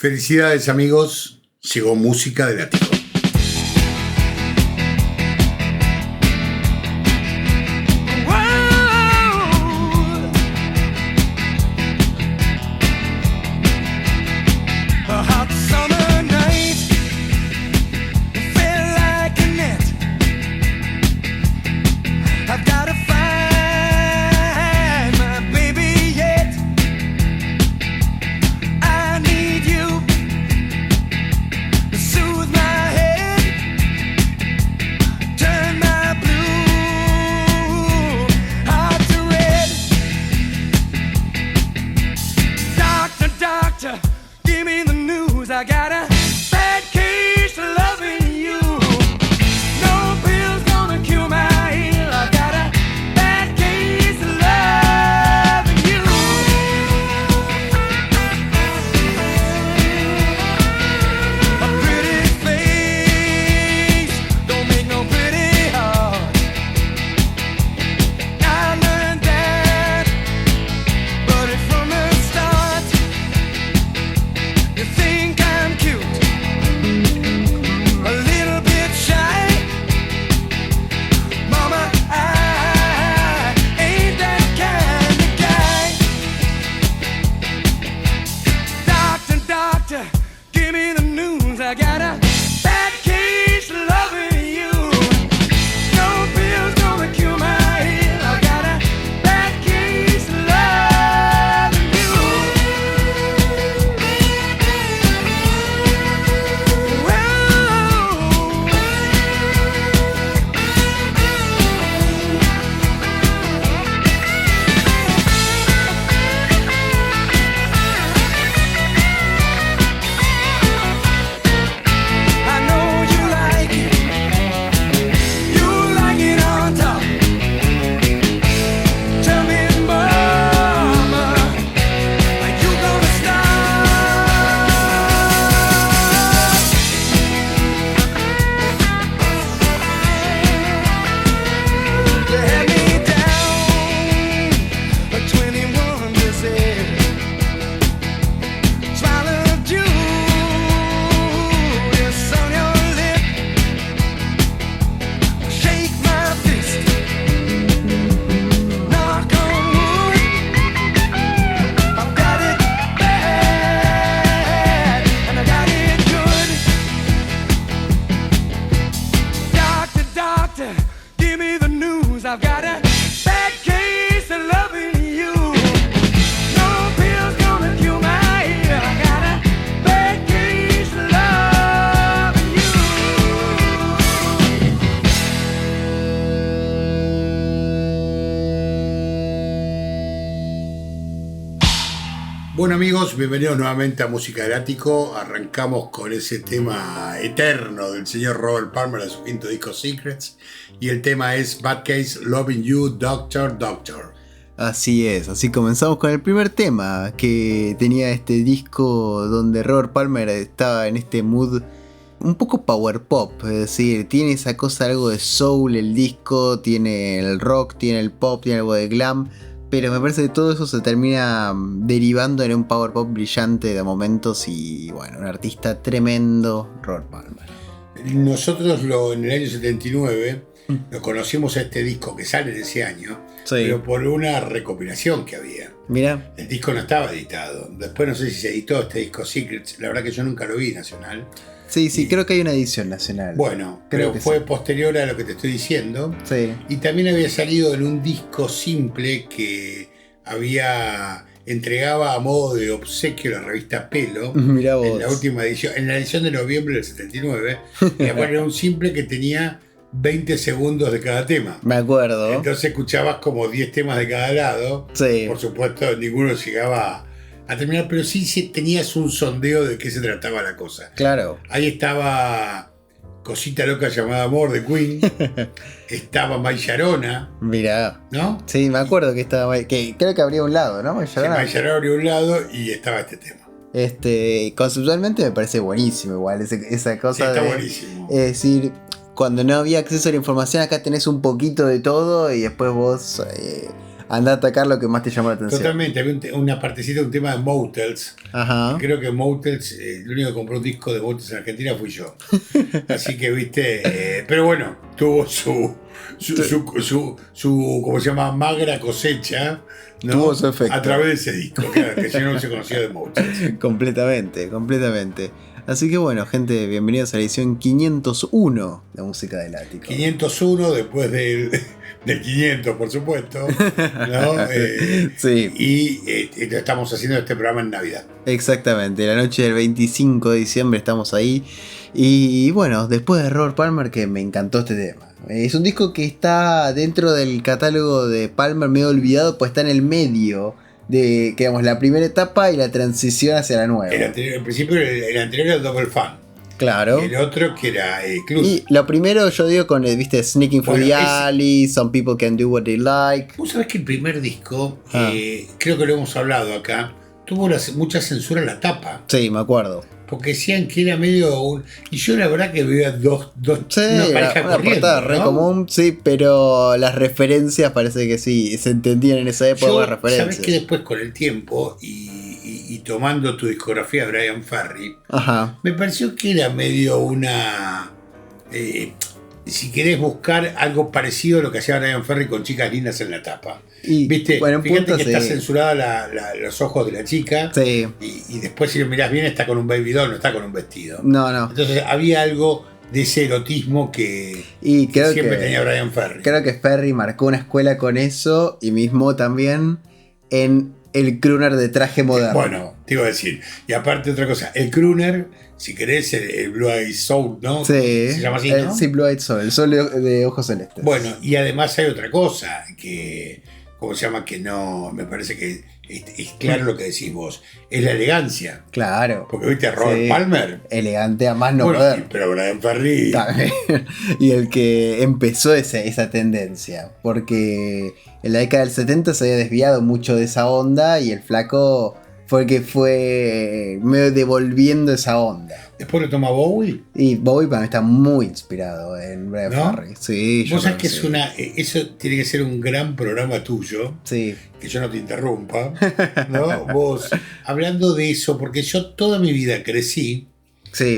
Felicidades amigos, llegó música de látigo. Bueno amigos, bienvenidos nuevamente a Música del Ático. Arrancamos con ese tema eterno del señor Robert Palmer de su quinto disco Secrets. Y el tema es Bad Case, Loving You, Doctor, Doctor. Así es, así comenzamos con el primer tema que tenía este disco donde Robert Palmer estaba en este mood un poco power pop, es decir, tiene esa cosa algo de soul el disco, tiene el rock, tiene el pop, tiene algo de glam, pero me parece que todo eso se termina derivando en un power pop brillante de momentos y bueno, un artista tremendo, Robert Palmer. Nosotros en el año 79 lo conocimos a este disco que sale de ese año, sí, pero por una recopilación que había. Mira. El disco no estaba editado. Después no sé si se editó este disco Secrets, la verdad que yo nunca lo vi nacional. Sí, creo que hay una edición nacional. Bueno, creo que fue posterior a lo que te estoy diciendo. Sí. Y también había salido en un disco simple que entregaba a modo de obsequio la revista Pelo. Mirá vos. En la última edición, en la edición de noviembre del 79. Era un simple que tenía 20 segundos de cada tema. Me acuerdo. Entonces escuchabas como 10 temas de cada lado. Sí. Por supuesto, ninguno llegaba a terminar, pero sí tenías un sondeo de qué se trataba la cosa. Claro. Ahí estaba Cosita Loca Llamada Amor de Queen. Estaba May Sharona. Mirá. ¿No? Sí, me acuerdo que estaba. Que creo que abría un lado, ¿no? May Sharona abría un lado y estaba este tema. Conceptualmente me parece buenísimo, igual. Esa cosa. Sí, está buenísimo. Es decir, cuando no había acceso a la información, acá tenés un poquito de todo y después vos Anda a atacar lo que más te llamó la atención. Totalmente, había una partecita, un tema de Motels. Ajá. Creo que Motels, el único que compró un disco de Motels en Argentina fui yo. Así que, viste, pero bueno, tuvo su ¿cómo se llama? Magra cosecha, ¿no? Tuvo su efecto. A través de ese disco, claro, que si no se conocía de Motels. Completamente. Así que bueno, gente, bienvenidos a la edición 501 de Música del Ático. 501 después del 500, por supuesto, ¿no? Sí. Y estamos haciendo este programa en Navidad. Exactamente, la noche del 25 de diciembre estamos ahí. Y bueno, después de Robert Palmer, que me encantó este tema. Es un disco que está dentro del catálogo de Palmer medio olvidado, pues está en el medio de, digamos, la primera etapa y la transición hacia la nueva. El principio, el anterior era Double Fun. Claro. Y el otro que era Clues. Y lo primero yo digo con, viste, Sneaking Through the Alley, Some People Can Do What They Like. Vos sabés que el primer disco, creo que lo hemos hablado acá, tuvo mucha censura en la tapa. Sí, me acuerdo. Porque decían que era medio un... Y yo la verdad que veía sí, una pareja una corriendo, portada re ¿no? común, sí, pero las referencias parece que sí, se entendían en esa época las referencias. Sabés que después con el tiempo y tomando tu discografía de Brian Ferry, Ajá. me pareció que era medio una... si querés buscar algo parecido a lo que hacía Brian Ferry con Chicas Lindas en la tapa. Y, ¿viste? bueno, Fíjate que sí. está censurada los ojos de la chica. Sí. Y después si lo mirás bien está con un baby doll, no está con un vestido. No. Entonces había algo de ese erotismo que siempre tenía Brian Ferry. Creo que Ferry marcó una escuela con eso y mismo también en el crooner de traje moderno. Bueno, te iba a decir. Y aparte otra cosa, el crooner, si querés, el Blue Eyed Soul, ¿no? Sí. Se llama así, ¿no? Sí, Blue Eyed Soul, el sol de ojos celestes. Bueno, y además hay otra cosa que, ¿cómo se llama? Que no, me parece que es claro lo que decís vos, es la elegancia. Claro. Porque viste a Robert Palmer. Elegante a más no bueno, poder. Pero Brian Ferry. También. Y el que empezó esa tendencia. Porque en la década del 70 se había desviado mucho de esa onda y el flaco fue el que fue medio devolviendo esa onda. Después lo toma Bowie. Y Bowie para mí está muy inspirado en Brian ¿No? Ferry. Sí, Vos sabés que sí. eso tiene que ser un gran programa tuyo. Sí. Que yo no te interrumpa, ¿no? Vos, hablando de eso, porque yo toda mi vida crecí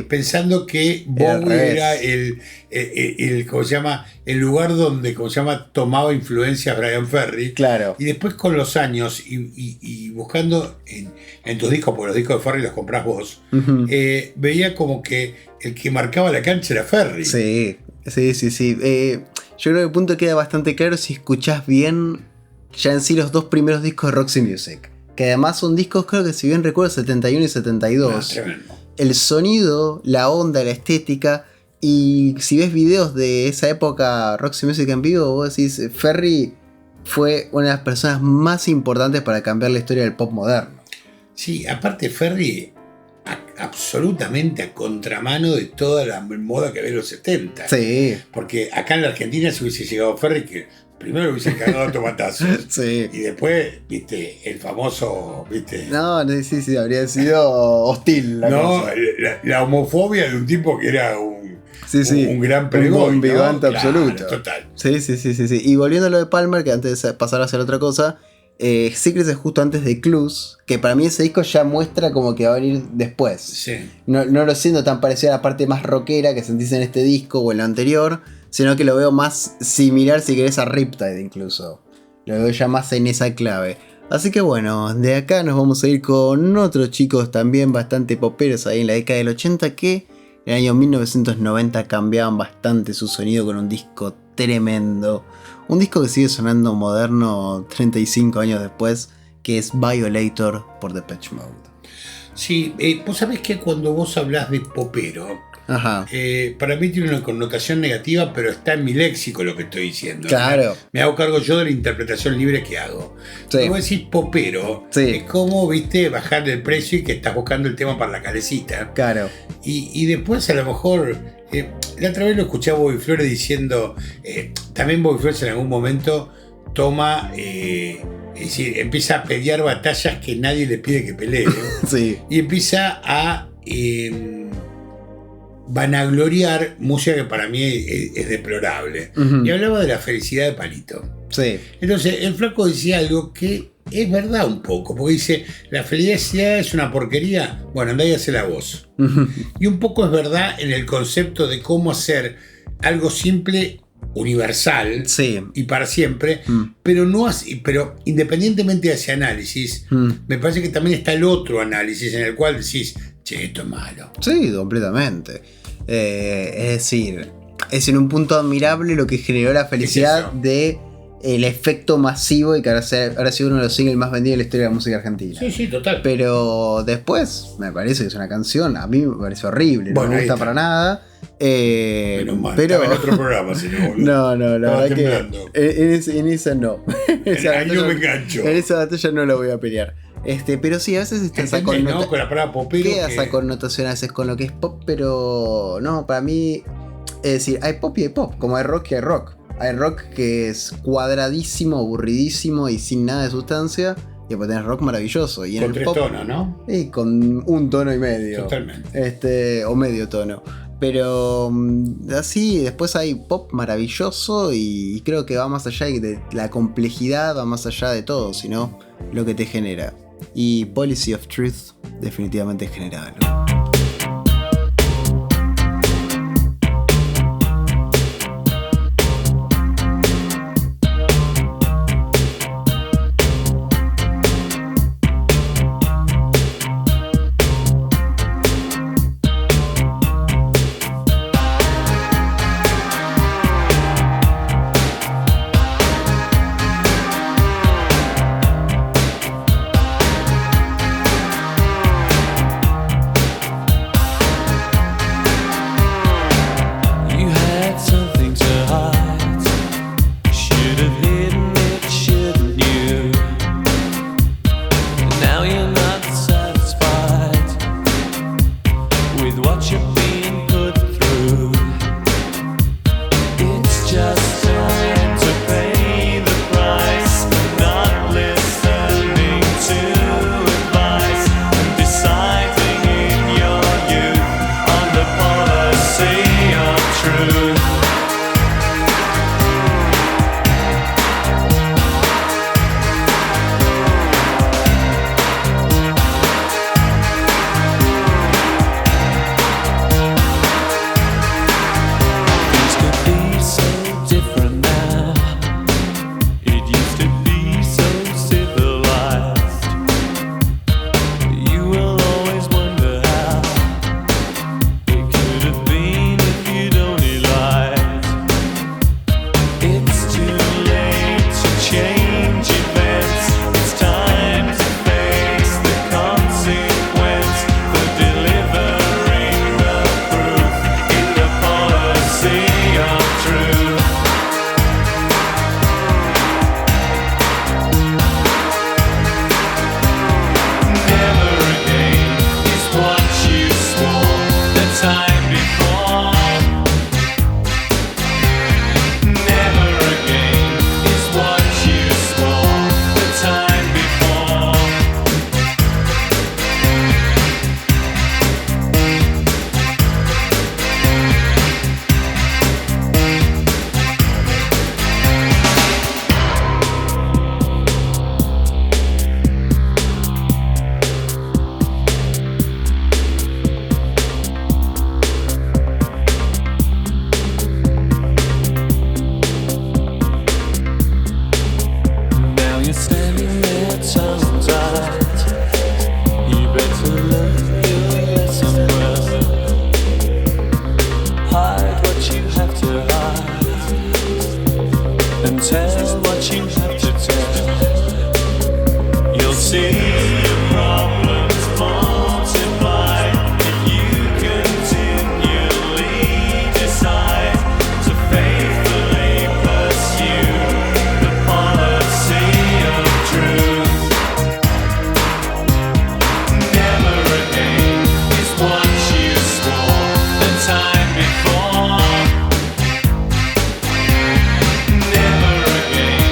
pensando que Bowie era el ¿cómo se llama? El lugar donde, ¿cómo se llama? Tomaba influencia Brian Ferry. Claro. Y después con los años y buscando en tus discos, porque los discos de Ferry los comprás vos, veía como que el que marcaba la cancha era Ferry. Sí. Yo creo que el punto queda bastante claro si escuchás bien ya en sí los dos primeros discos de Roxy Music. Que además son discos, creo que si bien recuerdo, 71 y 72. Tremendo. El sonido, la onda, la estética. Y si ves videos de esa época, Roxy Music en vivo, vos decís, Ferry fue una de las personas más importantes para cambiar la historia del pop moderno. Sí, aparte Ferry, absolutamente a contramano de toda la moda que había en los 70. Sí. Porque acá en la Argentina se hubiese llegado Ferry, que primero hubiese cagado a tomatazos. Sí. Y después, viste, el famoso, viste. No, sí, habría sido hostil la cosa. La homofobia de un tipo que era un gran Un pregón. bombigante ¿no? absoluto. Claro, total. Sí. Y volviendo a lo de Palmer, que antes de pasar a hacer otra cosa, Secrets es justo antes de Clues, que para mí ese disco ya muestra como que va a venir después. Sí. No lo siento tan parecido a la parte más rockera que sentís en este disco o en lo anterior, sino que lo veo más similar, si querés, a Riptide incluso. Lo veo ya más en esa clave. Así que bueno, de acá nos vamos a ir con otros chicos también bastante poperos ahí en la década del 80 que en el año 1990 cambiaban bastante su sonido con un disco tremendo. Un disco que sigue sonando moderno 35 años después, que es Violator por Depeche Mode. Sí, vos sabés que cuando vos hablás de popero, Ajá. Para mí tiene una connotación negativa, pero está en mi léxico lo que estoy diciendo. Claro. Me hago cargo yo de la interpretación libre que hago. Sí. Cuando vos decís popero, Sí. es como, viste, bajarle el precio y que estás buscando el tema para la calecita. Claro. Y después a lo mejor, la otra vez lo escuché a Bobby Flores diciendo, también Bobby Flores en algún momento toma, es decir, empieza a pelear batallas que nadie le pide que pelee. Sí. Y empieza a vanagloriar música que para mí es deplorable. Uh-huh. Y hablaba de la felicidad de Palito. Sí. Entonces, el flaco decía algo que es verdad un poco, porque dice, la felicidad es una porquería, bueno, andá y hacela vos. Y un poco es verdad en el concepto de cómo hacer algo simple, universal, Sí. y para siempre, pero no así, pero independientemente de ese análisis, me parece que también está el otro análisis en el cual decís, che, esto es malo. Sí, completamente. Es decir, es en un punto admirable lo que generó la felicidad de el efecto masivo y que ahora ha sido uno de los singles más vendidos en la historia de la música argentina. Sí, sí, total. Pero después me parece que es una canción, a mí me parece horrible, Bueno, no me gusta ahí está. para nada. Menos mal, pero estaba en otro programa, si no, boludo. no, la Estaba verdad temblando. que en esa no. Ahí no me engancho. En esa batalla no la voy a pelear. Pero sí, a veces está esa ¿Entendés, no? Con la palabra popero queda que- esa connotación a veces con lo que es pop, pero no, para mí, es decir, hay pop y hay pop, como hay rock y hay rock. Hay rock que es cuadradísimo, aburridísimo y sin nada de sustancia, y después tenés rock maravilloso. Y en con el 3 pop, tonos, ¿no? y con un tono y medio. Totalmente. O medio tono. Pero así, después hay pop maravilloso y creo que va más allá de la complejidad, va más allá de todo, sino lo que te genera. Y Policy of Truth definitivamente genera algo. You had something to hide. Should have hidden it, shouldn't you? Now you're not satisfied with what you're being put through. It's just time to pay the price, not listening to advice, and deciding in your youth on the policy of truth. Things could be so different now. It used to be so civilized. You will always wonder how it could have been if you'd only lied. It's too late to change events. It's time to face the consequence for delivering the proof in the policy of truth. Never again is what you swore the time before. Never again is what you swore the time before. Now you're standing there tongue-tied. You better learn your lesson well. Hide what you have to hide, and tell what you have to tell. You'll see your problems multiply if you continually decide to faithfully pursue the policy of truth. Never again is what you swore the time before. Never again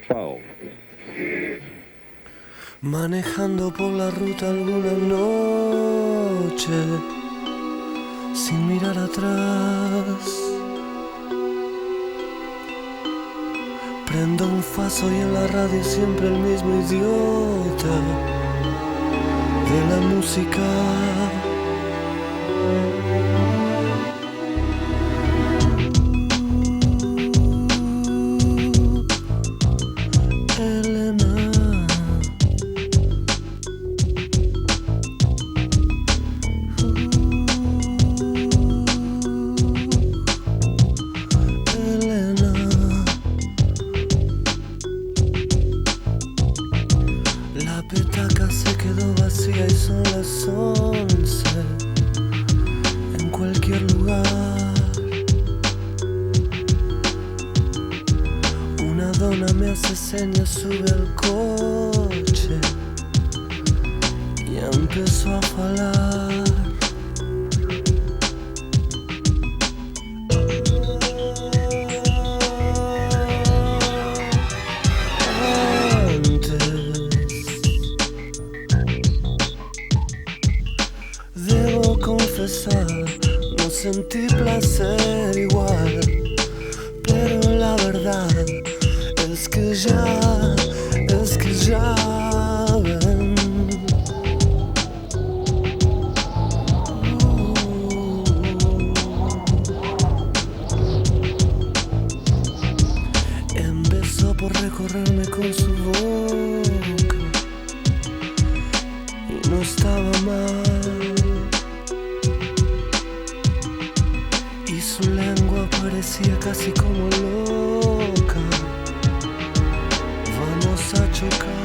12. Manejando por la ruta alguna noche, sin mirar atrás. Prendo un faso y en la radio siempre el mismo idiota de la música. Sube al coche y empezó a falar. Antes debo confesar, no sentí placer igual, pero la verdad es que ya ven. Empezó por recorrerme con su boca y no estaba mal, y su lengua parecía casi como loca. Vamos a chocar.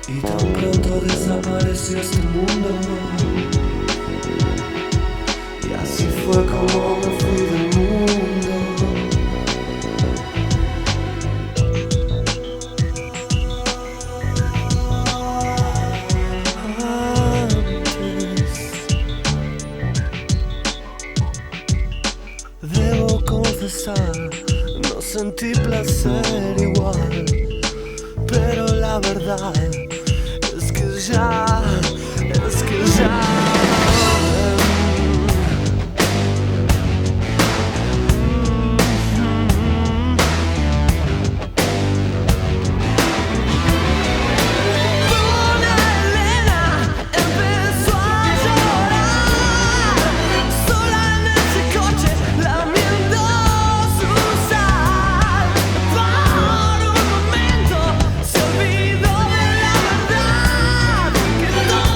Y tan pronto desapareció este mundo. Y así fue como me fui del mundo. Antes debo confesar, no sentí placer igual, pero la verdad es que ya Por un momento se olvidó de la verdad que todo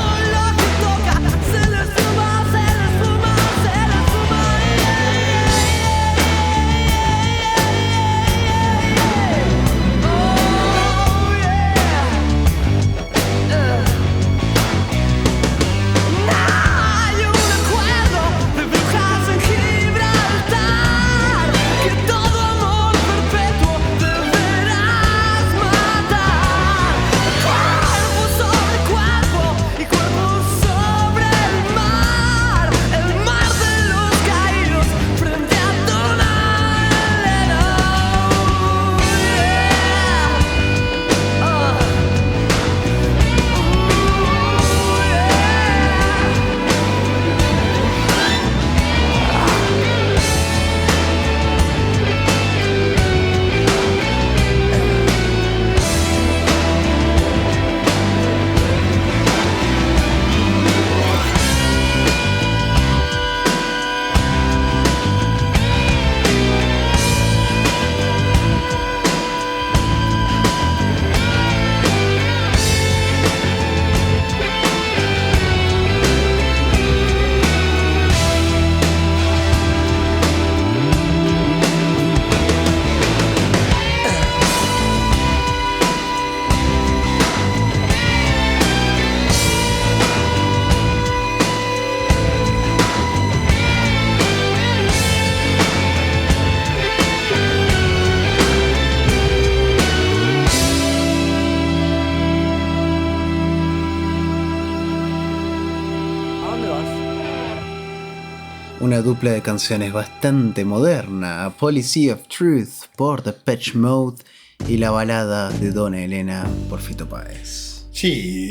Una dupla de canciones bastante moderna, Policy of Truth por Depeche Mode y la balada de Donna Elena por Fito Páez. Sí,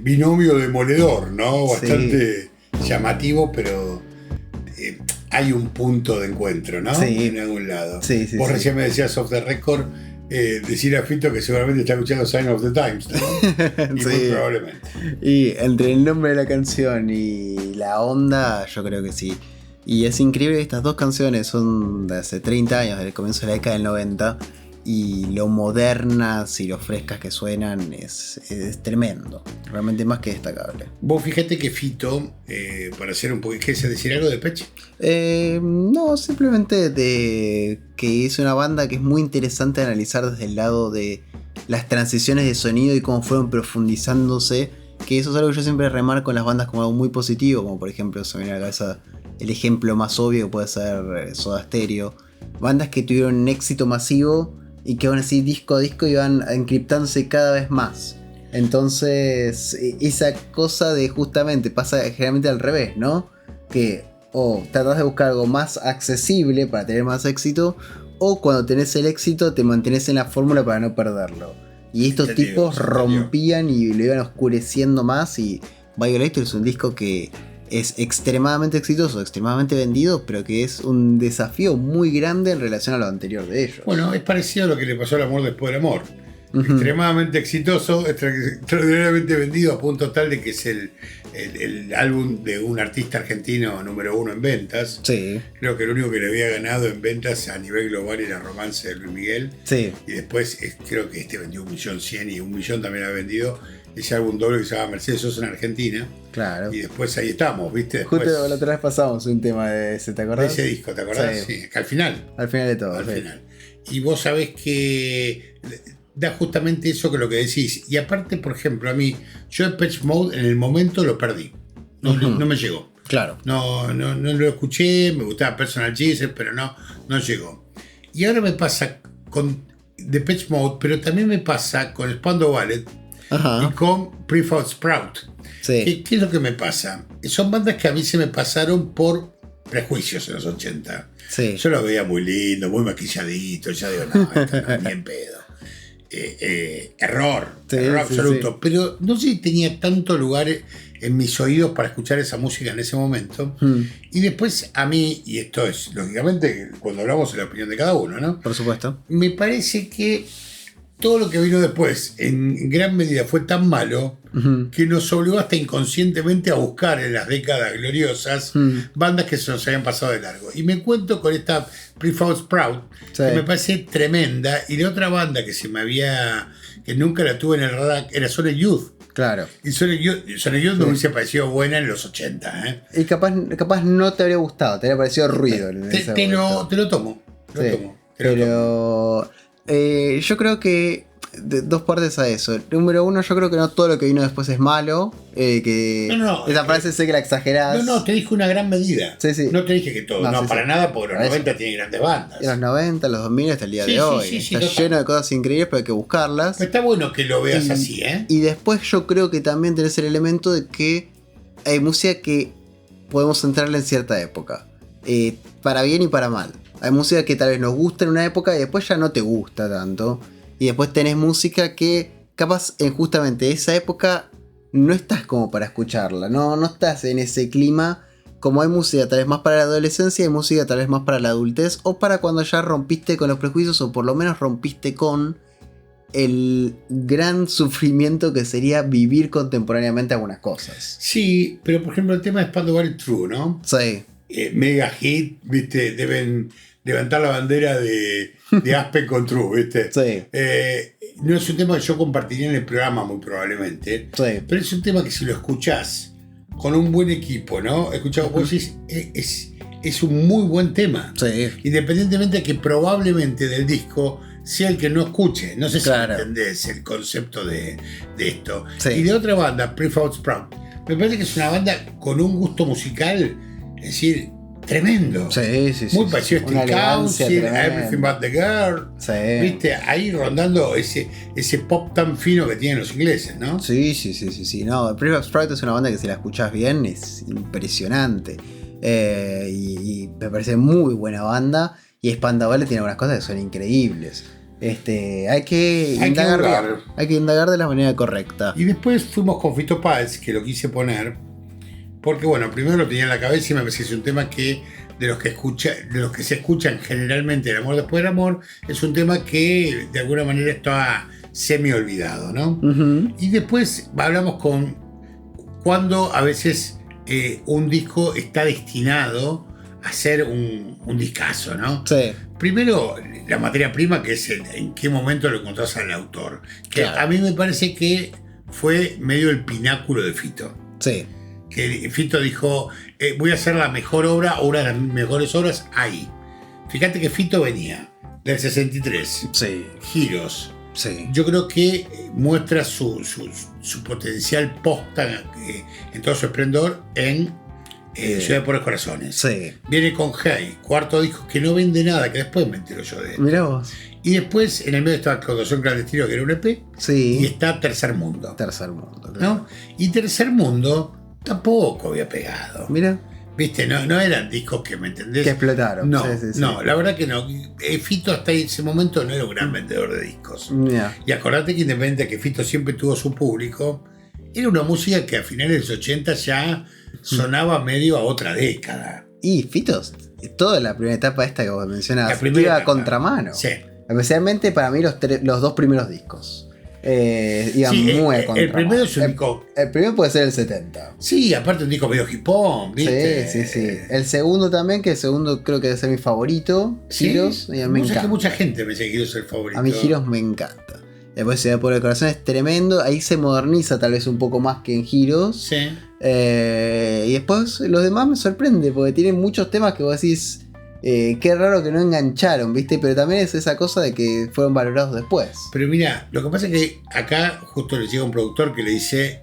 binomio demoledor, ¿no? Bastante llamativo, pero hay un punto de encuentro, ¿no? Sí. En algún lado. Sí, Vos recién me decías off the record, decir a Fito que seguramente está escuchando Sign of the Times, ¿no? Y Sí. muy probablemente. Y entre el nombre de la canción y la onda, yo creo que sí. Y es increíble que estas dos canciones son de hace 30 años, del comienzo de la década del 90, y lo modernas y lo frescas que suenan es tremendo. Realmente más que destacable. Vos fíjate que Fito, para hacer un poquito, ¿quieres decir algo de Peche? No, simplemente de que es una banda que es muy interesante analizar desde el lado de las transiciones de sonido y cómo fueron profundizándose. Que eso es algo que yo siempre remarco en las bandas como algo muy positivo, como por ejemplo se me viene a la cabeza el ejemplo más obvio que puede ser Soda Stereo. Bandas que tuvieron un éxito masivo y que aún así disco a disco iban encriptándose cada vez más. Entonces esa cosa de justamente pasa generalmente al revés, ¿no? Que o tratás de buscar algo más accesible para tener más éxito, o cuando tenés el éxito te mantenés en la fórmula para no perderlo. Y estos tipos rompían y lo iban oscureciendo más. Y Violator es un disco que es extremadamente exitoso, extremadamente vendido, pero que es un desafío muy grande en relación a lo anterior de ellos. Bueno, es parecido a lo que le pasó al Amor después del amor. Extremadamente exitoso, extraordinariamente vendido a punto tal de que es el álbum de un artista argentino número 1 en ventas. Sí. Creo que el único que le había ganado en ventas a nivel global era Romance de Luis Miguel. Sí. Y después creo que vendió 1.100.000 y 1.000.000 también ha vendido ese álbum doble que se llama Mercedes Sosa en Argentina. Claro. Y después ahí estamos, ¿viste? Después, Justo la otra vez pasamos un tema de ese, ¿te acordás? de ese disco, ¿te acordás? Sí. Sí, que al final. Al final de todo. Al sí. final. Y vos sabés que da justamente eso que lo que decís. Y aparte, por ejemplo, a mí, yo Depeche Mode en el momento lo perdí. No me llegó. Claro. No lo escuché, me gustaba Personal Jesus, pero no llegó. Y ahora me pasa con Depeche Mode, pero también me pasa con Spandau Ballet y con Prefab Sprout. Sí. ¿Qué es lo que me pasa? Son bandas que a mí se me pasaron por prejuicios en los 80. Sí. Yo los veía muy lindo, muy maquilladito. Ya digo, no, esto no es ni en pedo. Error absoluto. Sí. Pero no sé si tenía tanto lugar en mis oídos para escuchar esa música en ese momento. Y después a mí, y esto es lógicamente cuando hablamos de la opinión de cada uno, ¿no? Por supuesto. Me parece que todo lo que vino después en gran medida fue tan malo que nos obligó hasta inconscientemente a buscar en las décadas gloriosas bandas que se nos habían pasado de largo. Y me cuento con esta Prefab Sprout, que me parece tremenda, y de otra banda que nunca la tuve en el radar, era Sonic Youth. Claro. Y Sonic Youth me hubiese parecido buena en los 80. Y capaz no te habría gustado, te habría parecido ruido. Te lo tomo. Pero yo creo que dos partes a eso. Número uno, yo creo que no todo lo que vino después es malo. Esa frase sé que la exagerás. No, te dije una gran medida. Sí. No te dije que todo. No, para nada, porque los 90 tienen grandes bandas. En los 90, los 2000 hasta el día de hoy. Está lleno de cosas increíbles, pero hay que buscarlas. Pero está bueno que lo veas así, ¿eh? Y después yo creo que también tenés el elemento de que hay música que podemos centrarla en cierta época. Para bien y para mal. Hay música que tal vez nos gusta en una época y después ya no te gusta tanto. Y después tenés música que capaz en justamente esa época no estás como para escucharla. No estás en ese clima. Como hay música tal vez más para la adolescencia, hay música tal vez más para la adultez. O para cuando ya rompiste con los prejuicios, o por lo menos rompiste con el gran sufrimiento que sería vivir contemporáneamente algunas cosas. Sí, pero por ejemplo el tema de Spandau Ballet True, ¿no? Sí. Mega hit, ¿viste? Deben levantar la bandera de Aspen con True, ¿viste? Sí. No es un tema que yo compartiría en el programa muy probablemente, sí. Pero es un tema que si lo escuchás con un buen equipo, ¿no? Escuchado vos decís, es un muy buen tema. Sí. Independientemente de que probablemente del disco sea el que no escuche. No sé si claro. entendés el concepto de esto. Sí. Y de otra banda, Prefab Sprout, me parece que es una banda con un gusto musical, es decir, tremendo. Sí. Muy parecido a Steel Council, Everything But the Girl. Sí. Viste, ahí rondando ese pop tan fino que tienen los ingleses, ¿no? Sí. No, Prefab Sprout es una banda que si la escuchás bien es impresionante. y me parece muy buena banda. Y Spandau tiene algunas cosas que son increíbles. Hay que indagar indagar. bien, hay que indagar de la manera correcta. Y después fuimos con Fito Páez, que lo quise poner, porque bueno, primero lo tenía en la cabeza y me parece que es un tema que de los que se escuchan generalmente, El amor después del amor, es un tema que de alguna manera está semi olvidado, ¿no? Ujú. Y después hablamos con cuando a veces un disco está destinado a ser un discazo, ¿no? Sí, Primero, la materia prima, que es en qué momento lo encontrás al autor. Que Claro. a mí me parece que fue medio el pináculo de Fito. sí. Que Fito dijo, voy a hacer la mejor obra, una de las mejores obras ahí. Fíjate que Fito venía del 63, Sí, Giros. sí. Yo creo que muestra su potencial posta en todo su esplendor en Ciudad de Pobres Corazones. Sí. Viene con Hey, cuarto disco que no vende nada, que después me entero yo de él. Mirá vos. Y después en el medio está Caudación Clandestino, que era un EP, y Sí. está Tercer Mundo. Tercer mundo. Claro. ¿No? Y Tercer Mundo tampoco había pegado. Mira, ¿Viste? No eran discos que, ¿me entendés? que explotaron. No, Sí, sí, sí. no, la verdad que no. Fito hasta ese momento no era un gran vendedor de discos. Mirá. Y acordate que independiente de que Fito siempre tuvo su público, era una música que a finales de los 80 ya sonaba medio a otra década. Y Fitos, toda la primera etapa esta que vos mencionabas, La primera iba a etapa. contramano. Sí. Especialmente para mí los dos primeros discos. Iban Sí, muy a el contramano. primero es un disco. El primero puede ser el 70. Sí, aparte un disco medio hipón, ¿viste? Sí, sí, sí. El segundo también, que el segundo creo que debe ser mi favorito. Sí. Giros, y a mí me Vos sabés encanta. que mucha gente me dice que Giros es el favorito. A mí Giros me encanta. Después Ciudad por el Corazón es tremendo. Ahí se moderniza tal vez un poco más que en Giros. Sí. Y después los demás me sorprende porque tienen muchos temas que vos decís, qué raro que no engancharon, ¿viste? Pero también es esa cosa de que fueron valorados después. Pero mira, lo que pasa es que acá justo le llega un productor que le dice,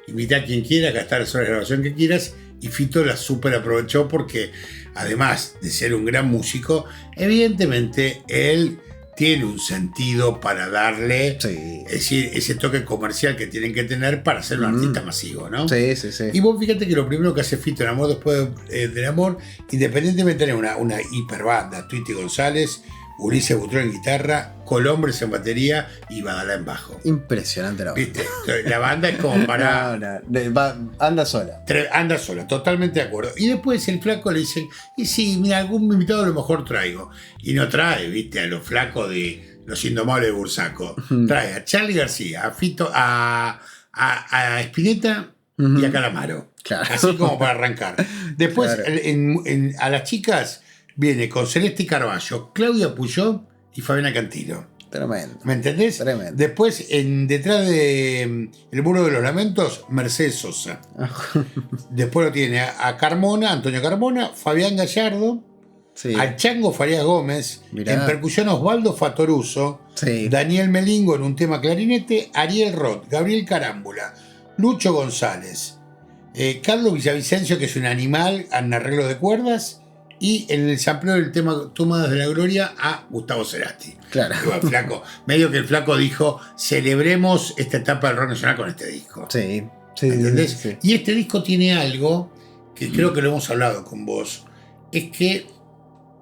invita a quien quiera, acá está la sola grabación que quieras, y Fito la super aprovechó porque además de ser un gran músico, evidentemente él tiene un sentido para darle, Sí. es decir, ese toque comercial que tienen que tener para ser un artista masivo, ¿no? Sí, sí, sí. Y vos fíjate que lo primero que hace Fito en Amor después del amor, independientemente de una hiperbanda, Tweety González, Ulises Butrón en guitarra, Colombres en batería y Badalá en bajo. Impresionante la banda. ¿Viste? La banda es como para... Anda sola. Anda sola, totalmente de acuerdo. Y después el flaco le dice, y sí, mira, algún invitado a lo mejor traigo. Y no trae, viste, a los flacos de Los Indomables de Bursaco. Trae a Charly García, a Fito, a Spinetta y a Calamaro. Claro. Así como para arrancar. Después, Claro. a las chicas viene con Celeste Carballo, Claudia Puyó y Fabiana Cantilo. Tremendo. ¿Me entendés? Tremendo. Después, detrás de El Muro de los Lamentos, Mercedes Sosa. Después lo tiene a Carmona, Antonio Carmona, Fabián Gallardo, Sí. a Chango Farías Gómez, Mirá. en percusión Osvaldo Fatoruso, Sí. Daniel Melingo en un tema clarinete, Ariel Roth, Gabriel Carámbula, Lucho González, Carlos Villavicencio, que es un animal en arreglo de cuerdas, y en el sampleo del tema Tomadas de la Gloria a Gustavo Cerati. Claro. Igual, flaco, medio que el flaco dijo, celebremos esta etapa del rock nacional con este disco. Sí. Sí, ¿Entendés? sí, sí. Y este disco tiene algo que creo que lo hemos hablado con vos, es que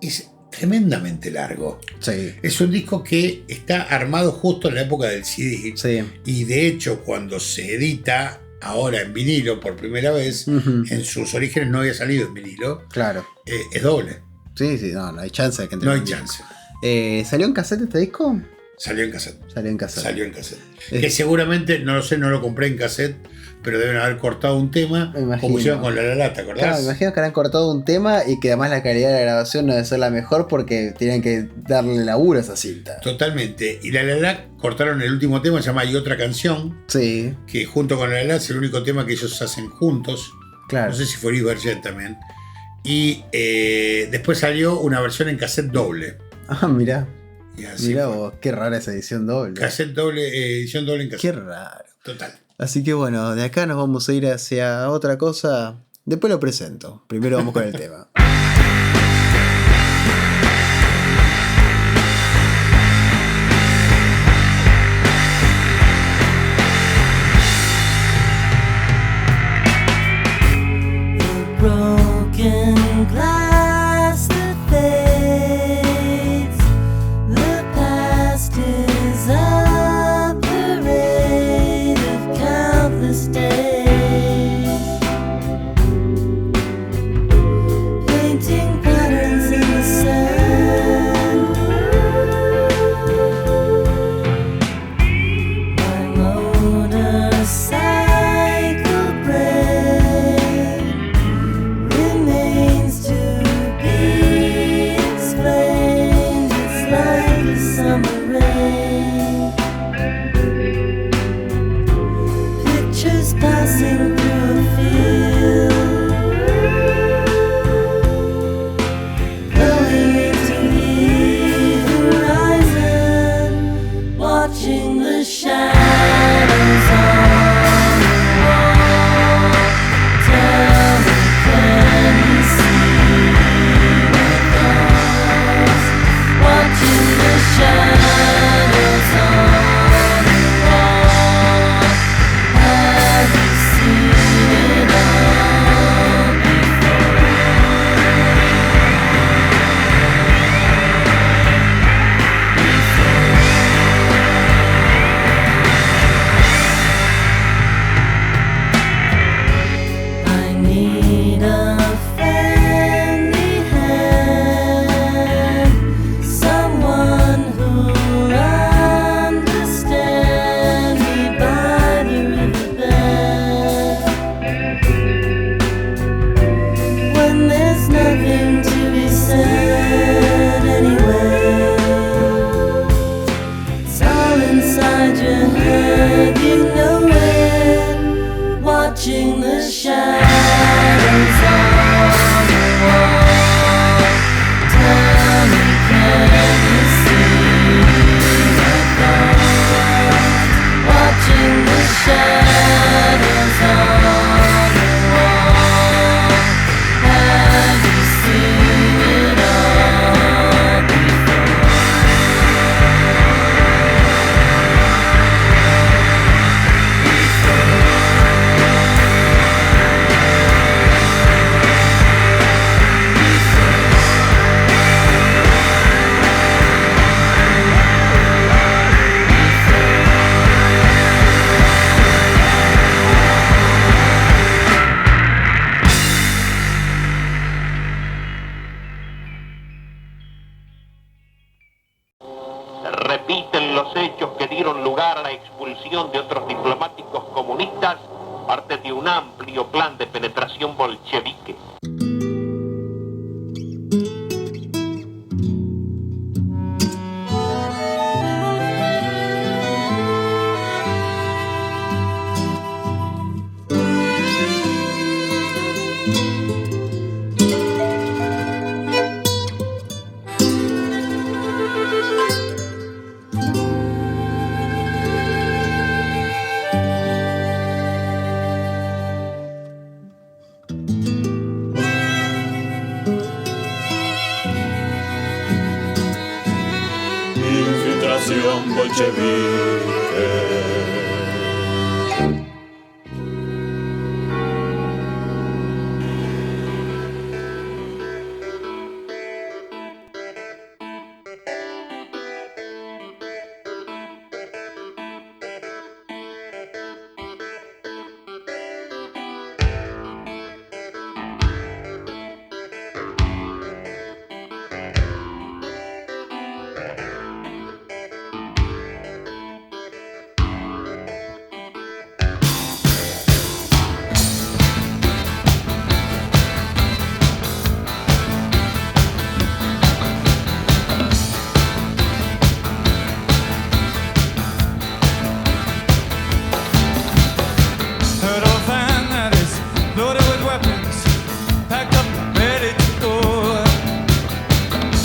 es tremendamente largo. Sí. Es un disco que está armado justo en la época del CD. Sí. Y de hecho, cuando se edita ahora en vinilo por primera vez, Ujú. en sus orígenes no había salido en vinilo, Claro. es doble. Sí, sí, no hay chance de que entre No hay un disco. chance. ¿Salió en cassette este disco? Salió en cassette. Salió en cassette. Salió en cassette. Es- Que seguramente, no lo sé, no lo compré en cassette, pero deben haber cortado un tema, Me imagino. como hicieron con La La, ¿te acordás? Claro, me imagino que habrán cortado un tema y que además la calidad de la grabación no debe ser la mejor porque tienen que darle laburo a esa cinta. Totalmente. Y La La cortaron el último tema, se llama Y Otra Canción, Sí, que junto con La La es el único tema que ellos hacen juntos. claro. No sé si fue Luis Berget también. Y después salió una versión en cassette doble. Ah, mirá. Y así Mirá fue. vos, qué rara esa edición doble. Cassette doble, edición doble en Qué cassette. raro. Total. Así que bueno, de acá nos vamos a ir hacia otra cosa. Después lo presento. Primero vamos con el tema. broken passing through a field, going into the horizon, watching the shadows on the wall. Tell me, can you see what goes? Watching the shadows on the wall. Have you seen it all before? I need a friendly hand, someone who'll understand me by the riverbed. When there's nothing to be said anyway, it's all inside your head, you know it. Watching the shadows on the wall. Tell me, can you see what goes? Watching the shadows on the wall. Have you seen it all before? Se repiten los hechos que dieron lugar a la expulsión de otros diplomáticos comunistas, parte de un amplio plan de penetración bolchevique. Infiltración bolchevique. Heard of a van that is loaded with weapons, packed up and ready to go.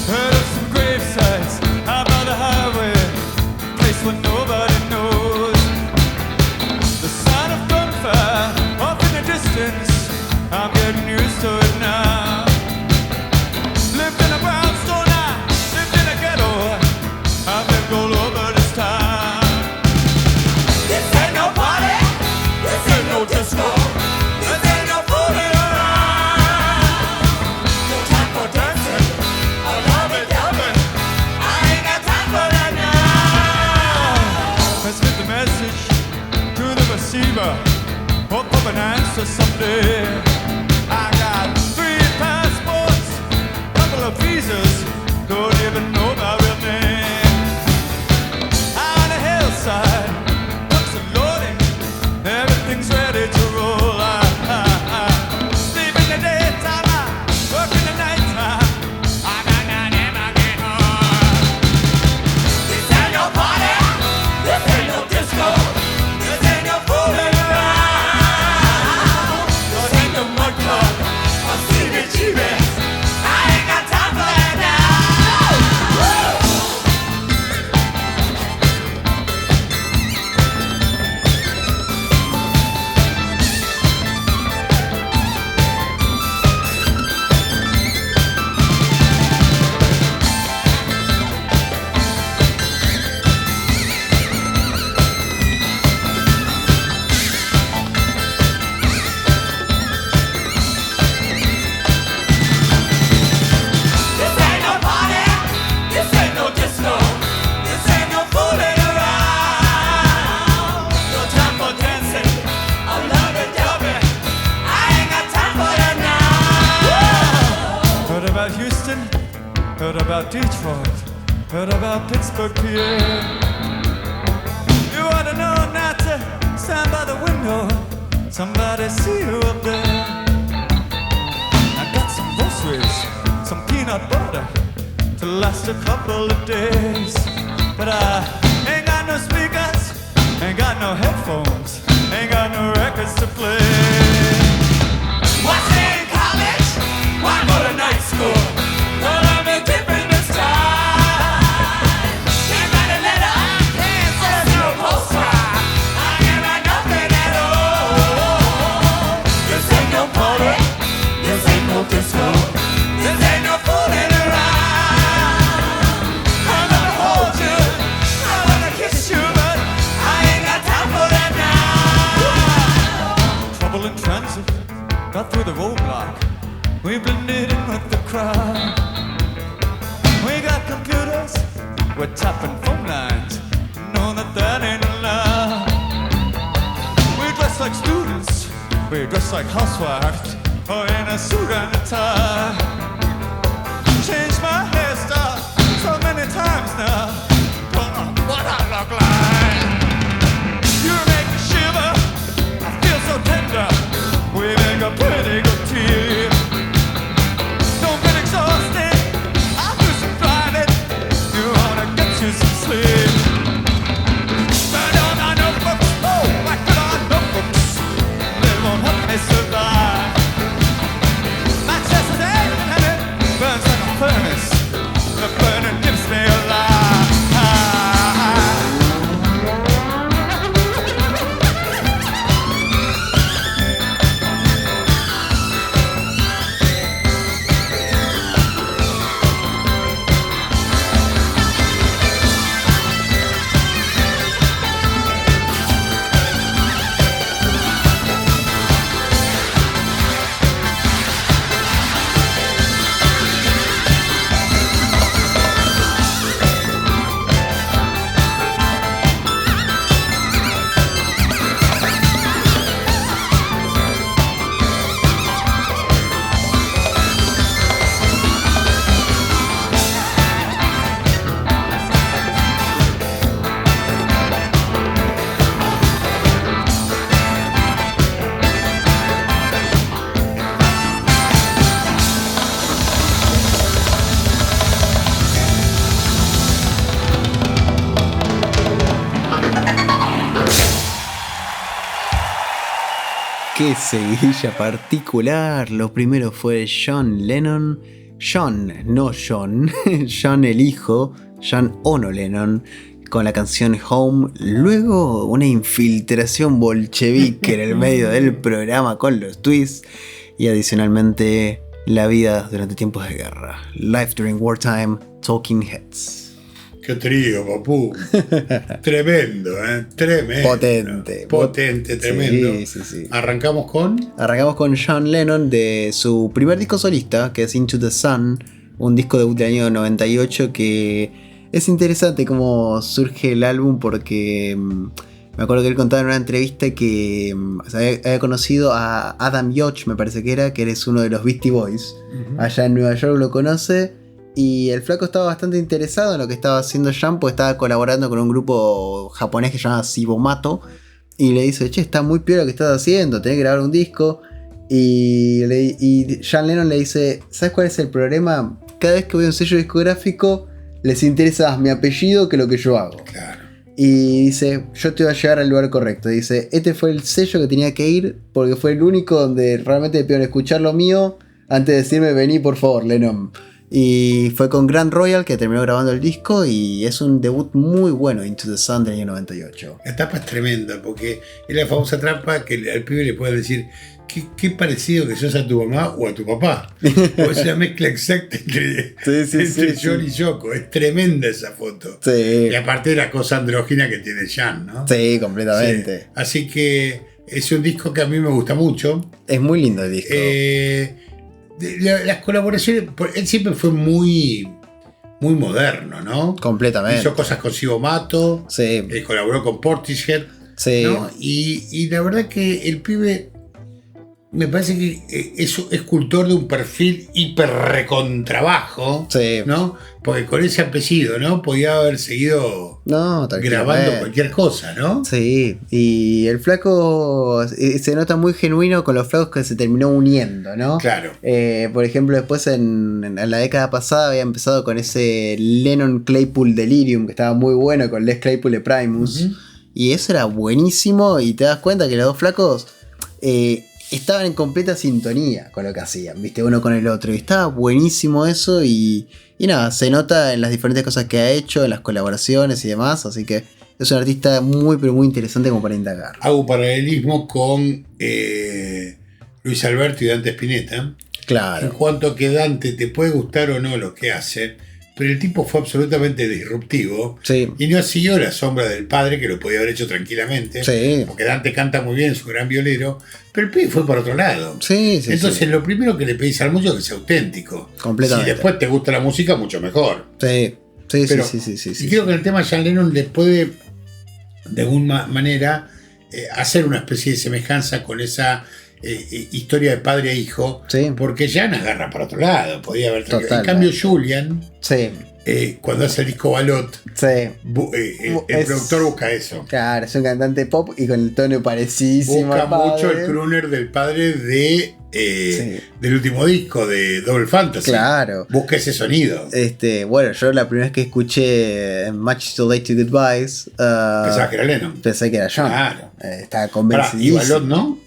Heard of some grave sites out by the highway, place where nobody knows. The sound of gunfire off in the distance, I'm getting used to it now. Lived in a brownstone, I lived in a ghetto, I've lived all over this town. This ain't no party, this ain't no disco, this ain't no fooling around. No time for dancing, I love it jumping, I ain't got time for that now. Let's get the message to the receiver, hope for an answer someday. I got 3 passports, couple of visas, don't even know my real name. Out on the hillside, books are loading, everything's ready to roll. Sleep in the daytime, I work in the nighttime. I got never get home. This ain't no party, this ain't no disco, this ain't no fooling around. about Detroit, heard about Pittsburgh, PA. You ought to know not to stand by the window, somebody see you up there. I got some groceries, some peanut butter to last a couple of days. But I ain't got no speakers, ain't got no headphones, ain't got no records to play. Why stay in college? Why go to night school? Well, I'm a different this time. Can't write a letter, can't send no postcard. I can't write nothing at all. This ain't no party, this ain't no disco, this ain't no fooling around. I'm gonna hold you, I wanna kiss you, but I ain't got time for that now. Trouble in transit, got through the roadblock. We blended in with the crowd. We got computers, we're tapping phone lines. Know that ain't allowed. We dress like students, we dress like housewives, or in a suit and a tie. Changed my hairstyle so many times now. Don't know what I look like. You make me shiver, I feel so tender. We make a pretty good team. Don't get exhausted, I'll do some driving. You wanna get you some sleep. Burn down our notebooks, oh, whack it on notebooks. They won't help me survive. My chest is aching and it burns like a furnace. The burning keeps me alive. Qué seguidilla particular. Lo primero fue John Lennon. John, no John. John el hijo. John Ono Lennon. Con la canción Home. Luego una infiltración bolchevique en el medio del programa con los twists. Y adicionalmente la vida durante tiempos de guerra. Life During Wartime, Talking Heads. Qué trío, papú. Tremendo, tremendo. Potente. Tremendo. Sí. Arrancamos con John Lennon de su primer disco solista, que es Into the Sun, un disco debut del año 98 que es interesante cómo surge el álbum porque me acuerdo que él contaba en una entrevista que había conocido a Adam Yauch, me parece que eres uno de los Beastie Boys. Allá en Nueva York lo conoce. Y el flaco estaba bastante interesado en lo que estaba haciendo John, porque estaba colaborando con un grupo japonés que se llama Sibomato. Y le dice, che, está muy piola lo que estás haciendo, tenés que grabar un disco. Y John Lennon le dice, ¿sabes cuál es el problema? Cada vez que voy a un sello discográfico, les interesa más mi apellido que lo que yo hago. Claro. Y dice, yo te voy a llevar al lugar correcto. Dice, este fue el sello que tenía que ir, porque fue el único donde realmente me pidieron escuchar lo mío antes de decirme, vení por favor, Lennon. Y fue con Grand Royal que terminó grabando el disco y es un debut muy bueno, Into the Sun del año 98. La tapa es tremenda porque es la famosa trampa que al pibe le puede decir qué parecido que sos a tu mamá o a tu papá. O esa mezcla exacta entre John y Yoko. Es tremenda esa foto. Sí. Y aparte de la cosa andrógina que tiene Jan, ¿no? Sí, completamente. Sí. Así que es un disco que a mí me gusta mucho. Es muy lindo el disco. Las colaboraciones, él siempre fue muy moderno, ¿no? Completamente. Hizo cosas con Sibomato, sí. Colaboró con Portishead, sí. ¿no? Y la verdad que el pibe Me parece que es cultor de un perfil hiper recontrabajo, Sí. ¿no? Porque con ese apellido, ¿no? Podía haber seguido No, tranquilamente. grabando cualquier cosa, ¿no? Sí, y el flaco se nota muy genuino con los flacos que se terminó uniendo, ¿no? Claro. Por ejemplo, después en la década pasada había empezado con ese Lennon Claypool Delirium, que estaba muy bueno, con Les Claypool de Primus. Ujú. Y eso era buenísimo, y te das cuenta que los dos flacos estaban en completa sintonía con lo que hacían, ¿viste? Uno con el otro. Y estaba buenísimo eso, y nada, se nota en las diferentes cosas que ha hecho, en las colaboraciones y demás, así que es un artista muy, pero muy interesante como para indagar. Hago un paralelismo con Luis Alberto y Dante Spinetta. En Claro. cuanto a que Dante te puede gustar o no lo que hace, pero el tipo fue absolutamente disruptivo Sí. y no siguió la sombra del padre, que lo podía haber hecho tranquilamente. Sí. Porque Dante canta muy bien, es un gran violero, pero el pibe fue por otro lado. Sí, sí, Entonces sí. lo primero que le pedís al músico es que sea auténtico. Completamente. Si después te gusta la música, mucho mejor. Sí, sí, Pero- sí, sí, sí, sí, Y creo que el tema John Lennon le puede, de alguna manera, hacer una especie de semejanza con esa historia de padre e hijo, Sí. porque Jan agarra para otro lado. Podía haber. En Totalmente. cambio, Julian, Sí, cuando hace el disco Balot, sí. el Es- productor busca eso. Claro, es un cantante pop y con el tono parecidísimo Busca al padre. mucho el crooner del padre Sí. del último disco de Double Fantasy. Claro. Busca ese sonido. Bueno, yo la primera vez que escuché Much Too Late to Goodbyes, Pensaba que era Lennon. pensé que era John. Claro. Estaba Pará, y convencidísimo. Balot, ¿no?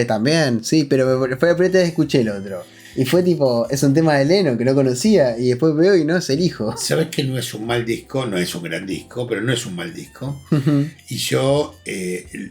También, sí, pero fue la primera vez que escuché el otro. Y fue tipo, es un tema de Lennon que no conocía, y después veo y no es el hijo. Sabes que no es un mal disco, no es un gran disco, pero no es un mal disco. Y yo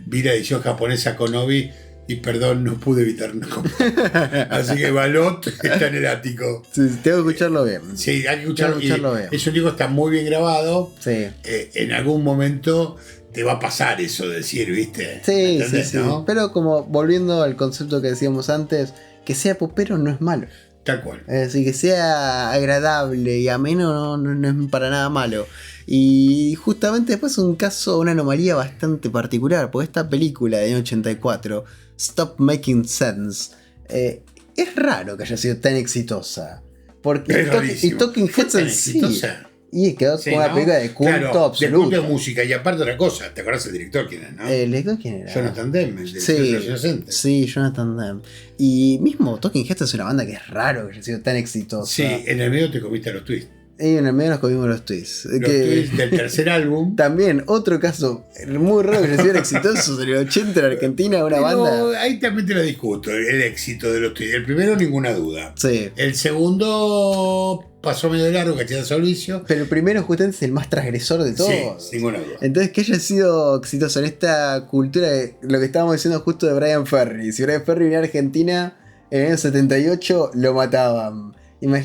vi la edición japonesa con Obi y perdón, no pude evitar no comprar. Así que Balot está en el ático. Sí, tengo que escucharlo bien. Sí, hay que escucharlo. Tengo que escucharlo bien. Es un disco que está muy bien grabado. Sí. En algún momento te va a pasar eso de decir, ¿viste? Sí, sí, ¿Entendés, sí. no? Pero como volviendo al concepto que decíamos antes, que sea popero no es malo. Tal cual. Es decir, que sea agradable y ameno no es para nada malo. Y justamente después un caso, una anomalía bastante particular, porque esta película de año 84, Stop Making Sense, es raro que haya sido tan exitosa. Porque Es rarísimo. y Talking Fue Heads tan en sí. exitosa. Y quedó Sí, como una ¿no? película de culto Claro, de absoluto. culto de música. Y aparte otra cosa, ¿te acuerdas el director quién es, no? ¿Quién era? Jonathan Demme, el de Sí, Los Inocentes. sí, Jonathan Demme. Y mismo Talking Heads es una banda que es raro que haya sido tan exitosa. Sí, en el medio te comiste los twists. Y en el medio nos comimos los twists. Los twists del tercer álbum. También, otro caso muy raro que haya sido exitoso en el 80 en Argentina, una Pero banda. ahí también te lo discuto, el éxito de los twists. El primero, ninguna duda. Sí. El segundo pasó medio largo, cachetas al vicio. Pero el primero justamente es el más transgresor de todos. Sí, sin ninguna duda. Entonces, que haya sido exitoso en esta cultura de lo que estábamos diciendo justo de Brian Ferry. Si Brian Ferry venía a Argentina en el año 78, lo mataban.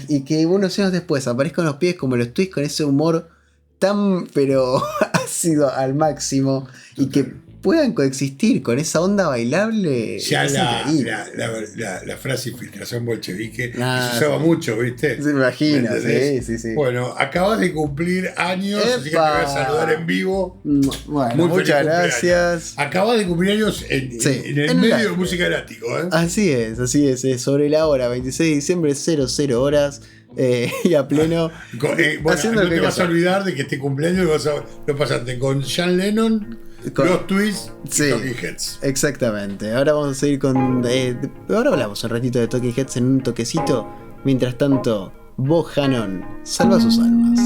Y que unos años después aparezcan los pies como los twists con ese humor tan, pero ácido al máximo. Y que puedan coexistir con esa onda bailable. Ya es la increíble. frase infiltración bolchevique Ah, se usaba sí. mucho, ¿viste? Se imagina, ¿Me entendés? sí. Bueno, acabas de cumplir años, así que te voy a ¡Epa! saludar en vivo. Bueno, Muy feliz muchas cumpleaños. gracias. Acabas de cumplir años Sí, en el en medio el de aire. música elático, ¿eh? Así es, sobre la hora, 26 de diciembre, 00 horas, y a pleno. Bueno, haciendo no lo que te vas a hay que olvidar de que este cumpleaños lo pasaste con John Lennon, Con- los Twists Sí. y Talking Heads. Exactamente. Ahora vamos a seguir con. Ahora hablamos un ratito de Talking Heads en un toquecito. Mientras tanto, Bohannon salva sus almas.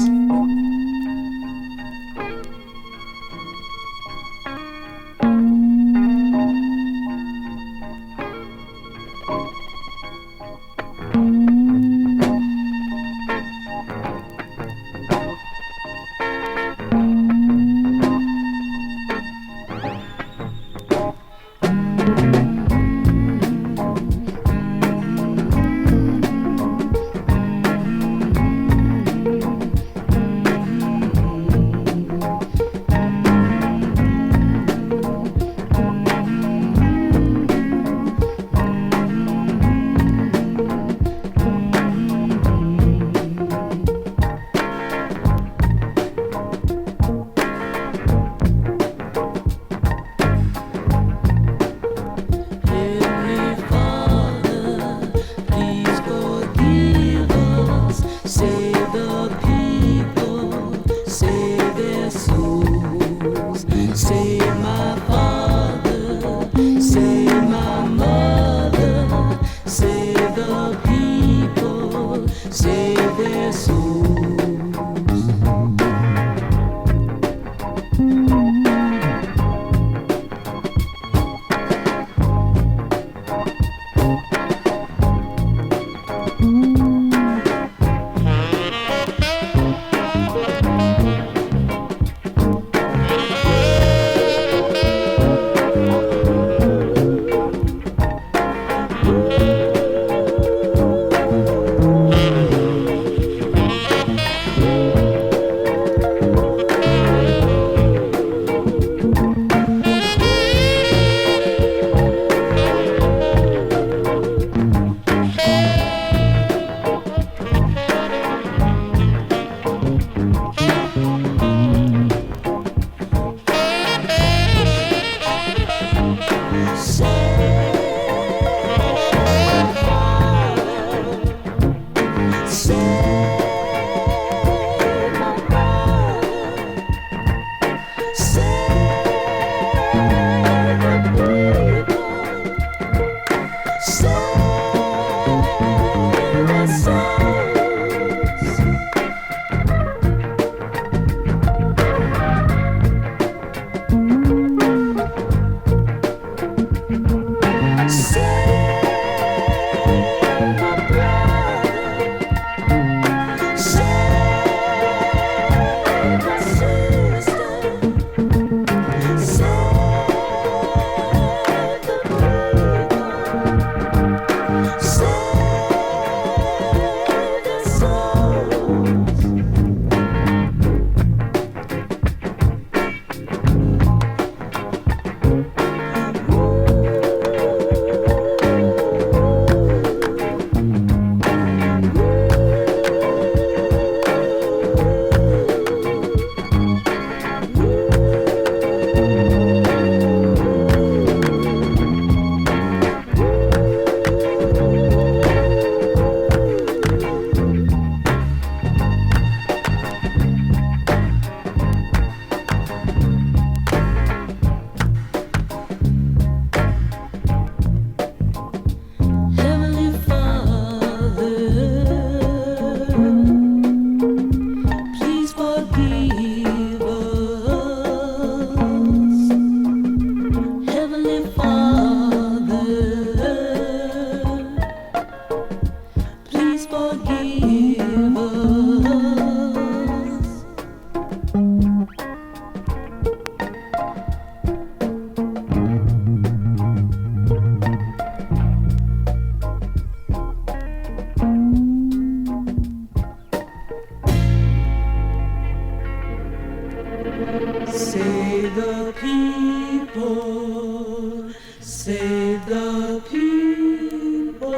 Save the people,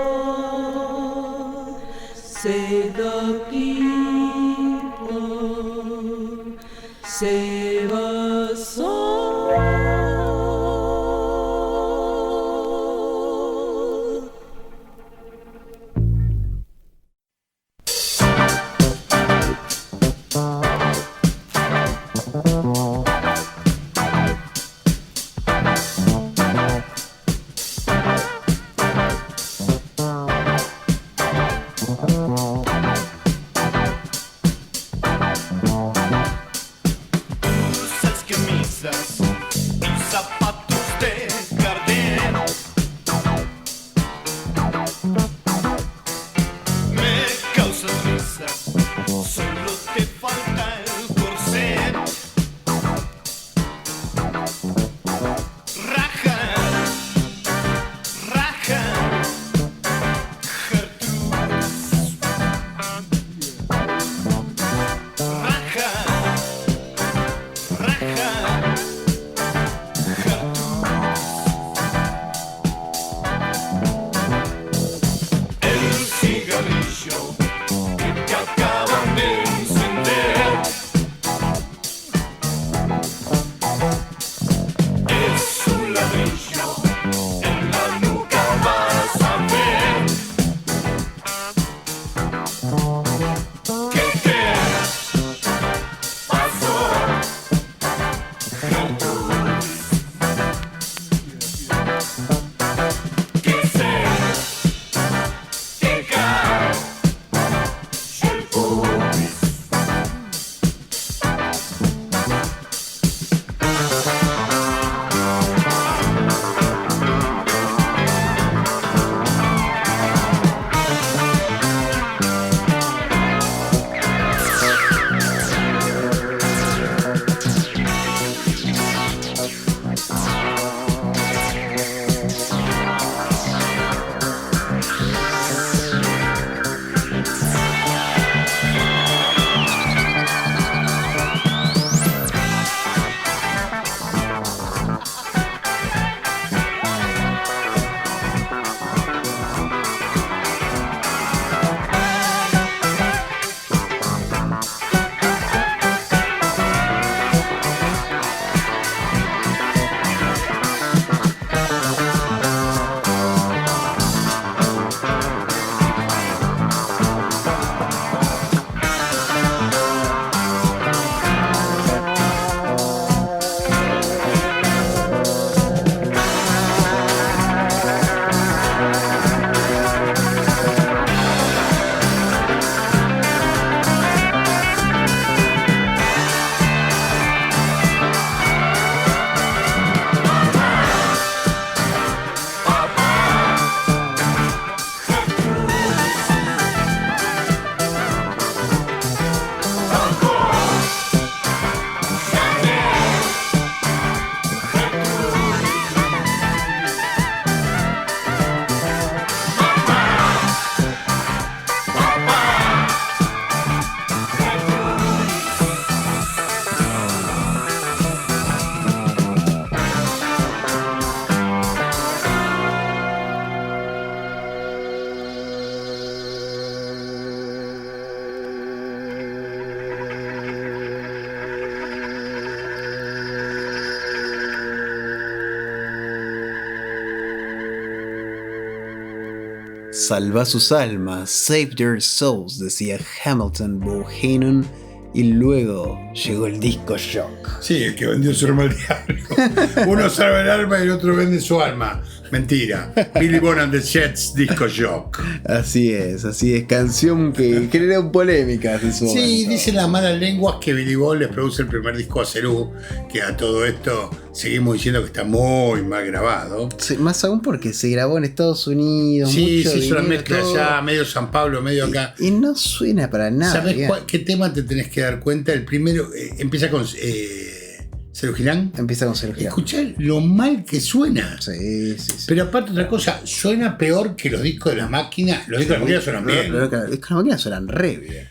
save the people, save us all. Blusas, camisas y zapatos de Gardel. Me causas risas, solo te falta el corset. Raja, raja, Gertrudis. Raja. Raja, el cigarrillo que te acaban de encender es un ladrillo, en la nuca vas a ver que te pasó. Que se te cae el pubis. Salva sus almas, save their souls, decía Hamilton Bohannon, y luego llegó el disco Shock. Sí, el que vendió su alma al diablo. Uno salva el alma y el otro vende su alma. Mentira. Billy Bonham and the Jets, disco Shock. Así es, canción que generó polémicas en su Sí, momento. dicen las malas lenguas que Billy Ball les produce el primer disco a Cerú, que a todo esto seguimos diciendo que está muy mal grabado. Sí, más aún porque se grabó en Estados Unidos. Sí, mucho se hizo una dinero, mezcla todo. allá, medio San Pablo, medio acá. Y no suena para nada. ¿Sabes bien. qué tema te tenés que dar cuenta? El primero empieza con Serú Girán. Empieza con Sergio. Escuchá lo mal que suena. Sí, sí, sí. Pero aparte otra cosa, suena peor que los discos de la máquina. Los discos de la máquina suenan bien. Los discos de la máquina suenan re bien.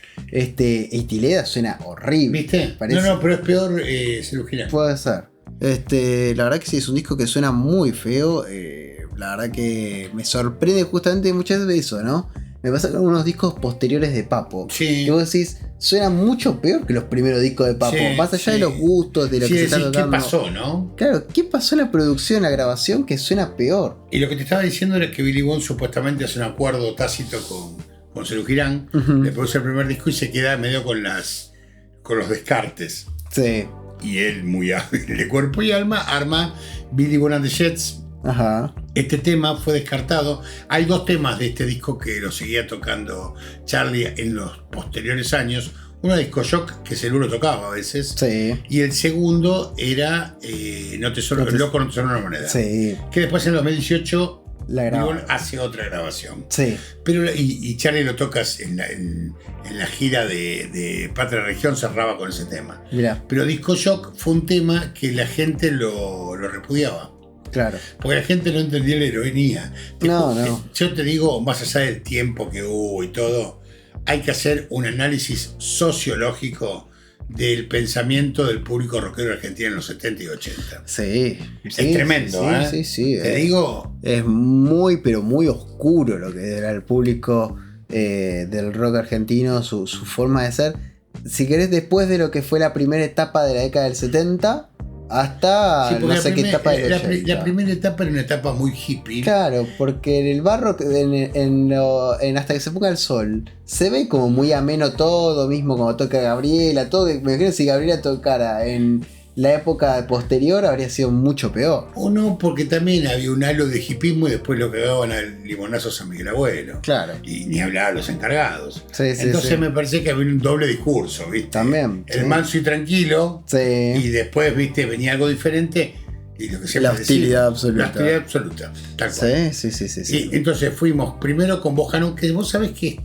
Itileda suena horrible. ¿Viste? Parece. No, pero es peor Serú Girán. Puede ser. La verdad que sí, es un disco que suena muy feo. La verdad que me sorprende justamente muchas veces eso, ¿no? Me pasa con unos discos posteriores de Papo. Sí. Que vos decís, suena mucho peor que los primeros discos de Papo. Sí, Más allá sí. de los gustos, de lo Sí, que se está decís, ¿qué tocando. pasó, no? Claro, ¿qué pasó en la producción, en la grabación que suena peor? Y lo que te estaba diciendo era que Billy Bond supuestamente hace un acuerdo tácito con Serú Girán, Ujú. le produce el primer disco y se queda medio con los descartes. Sí. Y él, muy hábil de cuerpo y alma, arma Billy Bond and the Jets. Ajá. Este tema fue descartado. Hay 2 temas de este disco que lo seguía tocando Charlie en los posteriores años. Uno Disco Shock, que Serú lo tocaba a veces. Sí. Y el segundo era Loco no te sonó una moneda. Sí. Que después en 2018 La Billy graba. Bond hace otra grabación. Sí. Pero, y Charlie lo tocas en la gira de Patria Región, cerraba con ese tema. Mirá, Pero Disco Shock fue un tema que la gente lo repudiaba. claro. Porque la gente no entendía la ironía. No. Yo te digo, más allá del tiempo que hubo y todo, hay que hacer un análisis sociológico del pensamiento del público rockero argentino en los 70 y 80. Sí. Es tremendo, ¿eh? Sí. Te digo, Es muy, pero muy oscuro lo que era el público del rock argentino, su forma de ser. Si querés, después de lo que fue la primera etapa de la década del 70 hasta sí, porque no sé qué etapa del 80. la primera etapa era una etapa muy hippie. Claro, porque en el barro, en Hasta que se ponga el sol, se ve como muy ameno todo, mismo como toca Gabriela, todo. Me imagino si Gabriela tocara en la época posterior habría sido mucho peor. O no, porque también había un halo de hippismo y después lo cagaban al limonazo San Miguel Abuelo. Claro. Y ni hablar a los encargados. Sí, Entonces sí. me parece que había un doble discurso, ¿viste? También, El sí. manso y tranquilo. Sí. Y después, ¿viste? Venía algo diferente. Y lo que siempre La hostilidad decía, absoluta. La hostilidad absoluta. Tal cual. Sí. Y entonces fuimos primero con Bohannon, que vos sabés que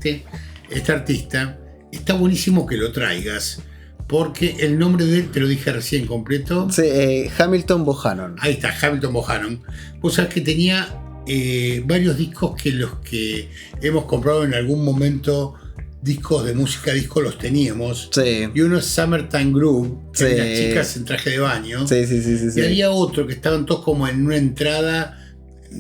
este artista está buenísimo que lo traigas, porque el nombre de él, te lo dije recién completo. Sí, Hamilton Bohannon. Ahí está, Hamilton Bohannon. Vos sabés que tenía varios discos que los que hemos comprado en algún momento, discos de música disco, los teníamos. Sí. Y uno es Summertime Groove, que Sí. eran las chicas en traje de baño. Sí. Y había otro que estaban todos como en una entrada.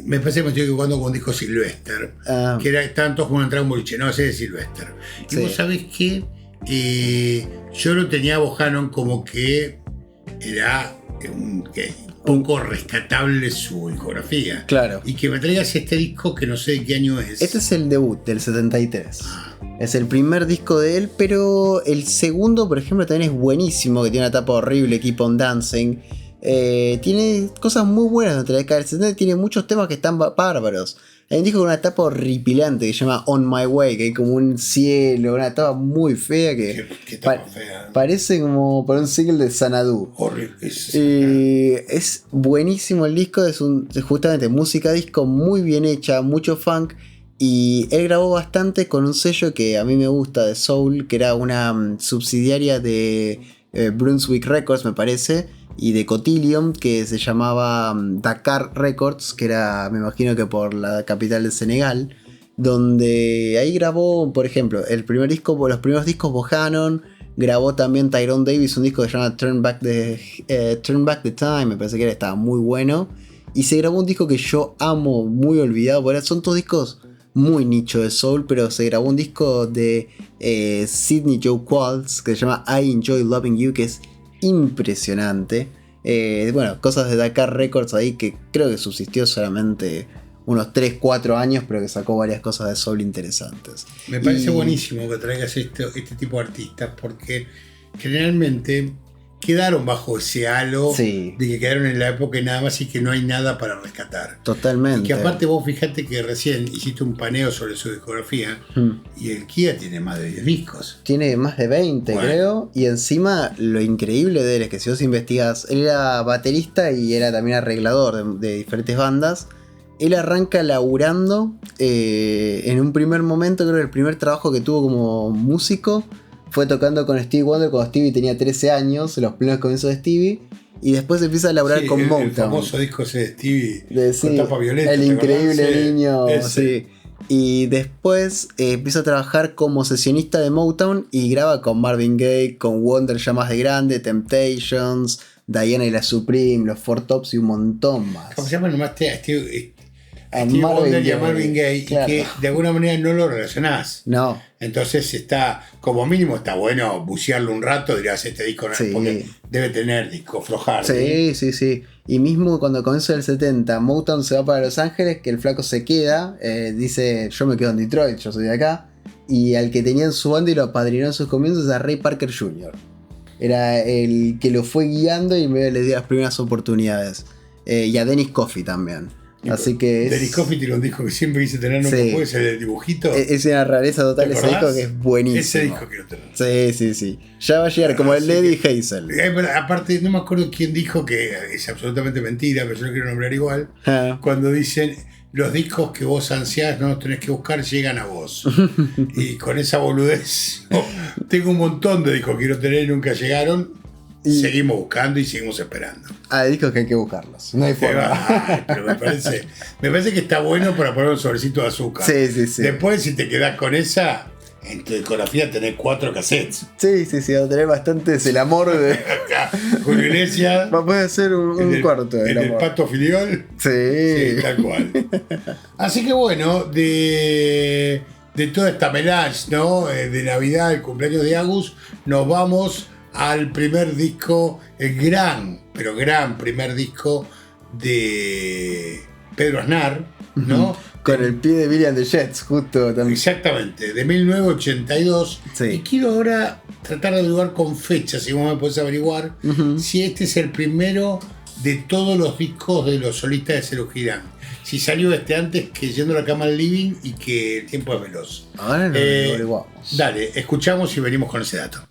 Me parece que me estoy equivocando con un disco Sylvester. Ah, Que estaban todos como una entrada en un boliche. No, ese es de Sylvester. Y Sí. vos sabés que yo lo tenía a Bohannon como que era un poco rescatable su discografía. claro. Y que me traigas este disco que no sé de qué año es. Este es el debut del 73. Es el primer disco de él, pero el segundo, por ejemplo, también es buenísimo, que tiene una tapa horrible, Keep on Dancing. Tiene cosas muy buenas dentro de la década del 70, tiene muchos temas que están bárbaros. Hay un disco con una tapa horripilante que se llama On My Way, que hay como un cielo, una tapa muy fea que Qué tapa fea. parece como para un single de Xanadu. Horrible. Es buenísimo el disco, es justamente música disco muy bien hecha, mucho funk. Y él grabó bastante con un sello que a mí me gusta, de Soul, que era una subsidiaria de Brunswick Records, me parece, y de Cotillion, que se llamaba Dakar Records, que era, me imagino que por la capital de Senegal, donde ahí grabó, por ejemplo, los primeros discos Bohannon. Grabó también Tyrone Davis un disco que se llama Turn Back the Time, me parece que estaba muy bueno. Y se grabó un disco que yo amo, muy olvidado, porque son todos discos muy nicho de soul, pero se grabó un disco de Sidney Joe Qualls que se llama I Enjoy Loving You, que es impresionante. Bueno, cosas de Dakar Records ahí que creo que subsistió solamente unos 3-4 años, pero que sacó varias cosas de soul interesantes. Me parece Y- buenísimo que traigas este tipo de artistas, porque generalmente quedaron bajo ese halo Sí. de que quedaron en la época y nada más, y que no hay nada para rescatar. Totalmente. Y que aparte vos fijate que recién hiciste un paneo sobre su discografía y el Kia tiene más de 10 discos. Tiene más de 20, Bueno. creo. Y encima, lo increíble de él es que si vos investigás, él era baterista y era también arreglador de diferentes bandas. Él arranca laburando en un primer momento, creo que el primer trabajo que tuvo como músico fue tocando con Stevie Wonder cuando Stevie tenía 13 años, los primeros comienzos de Stevie. Y después empieza a laburar Sí, con el Motown. famoso disco ese de Stevie Sí, con tapa violeta. el ¿te acordás? increíble Sí, niño. ese. Sí. Y después empieza a trabajar como sesionista de Motown y graba con Marvin Gaye, con Wonder ya más de grande, Temptations, Diana y la Supreme, los Four Tops y un montón más. ¿Cómo se llama nomás? Steve Marvin Wonder y a Gaye, Marvin Gaye, claro. y que de alguna manera no lo relacionás. No, Entonces está, como mínimo está bueno bucearlo un rato, dirás este disco no es Sí. porque debe tener disco flojar. sí. Y mismo cuando comienza el 70, Motown se va para Los Ángeles, que el flaco se queda, dice, yo me quedo en Detroit, yo soy de acá. Y al que tenía en su banda y lo apadrinó en sus comienzos a Ray Parker Jr. Era el que lo fue guiando y medio le dio las primeras oportunidades. Y a Dennis Coffey también. Así que Dennis Coffey tiene un disco que siempre quise tener, nunca Sí. puede ser el dibujito. es una rareza total ¿Te ese disco acordás? que es buenísimo. Ese disco quiero tener. Sí. Ya va a llegar, como el Así Lady que- Hazel. Pero aparte, no me acuerdo quién dijo que es absolutamente mentira, pero yo lo quiero nombrar igual. Ah. Cuando dicen los discos que vos ansiás no los tenés que buscar, llegan a vos. Y con esa boludez, tengo un montón de discos que quiero tener y nunca llegaron. Y- Seguimos buscando y seguimos esperando. Hay discos que hay que buscarlos. No hay forma. Ay, pero me parece que está bueno para poner un sobrecito de azúcar. Sí. Después, si te quedás con esa, en tu discografía tenés 4 cassettes. Sí, va a tener bastantes el amor de. Acá, Julio Iglesias, Puede hacer un cuarto en del el amor. Pato Filiol. Sí. Sí, tal cual. Así que bueno, de toda esta melange, ¿no? De Navidad, el cumpleaños de Agus, nos vamos al primer disco, el gran primer disco de Pedro Aznar, ¿no? Con el pie de Billy and the Jets, justo también. Exactamente, de 1982. Sí. Y quiero ahora tratar de averiguar con fechas, si vos me podés averiguar, si este es el primero de todos los discos de los solistas de Serú Girán. Si salió este antes que Yendo a la cama al living y que El tiempo es veloz. Ahora lo Eh, averiguamos. Dale, escuchamos y venimos con ese dato.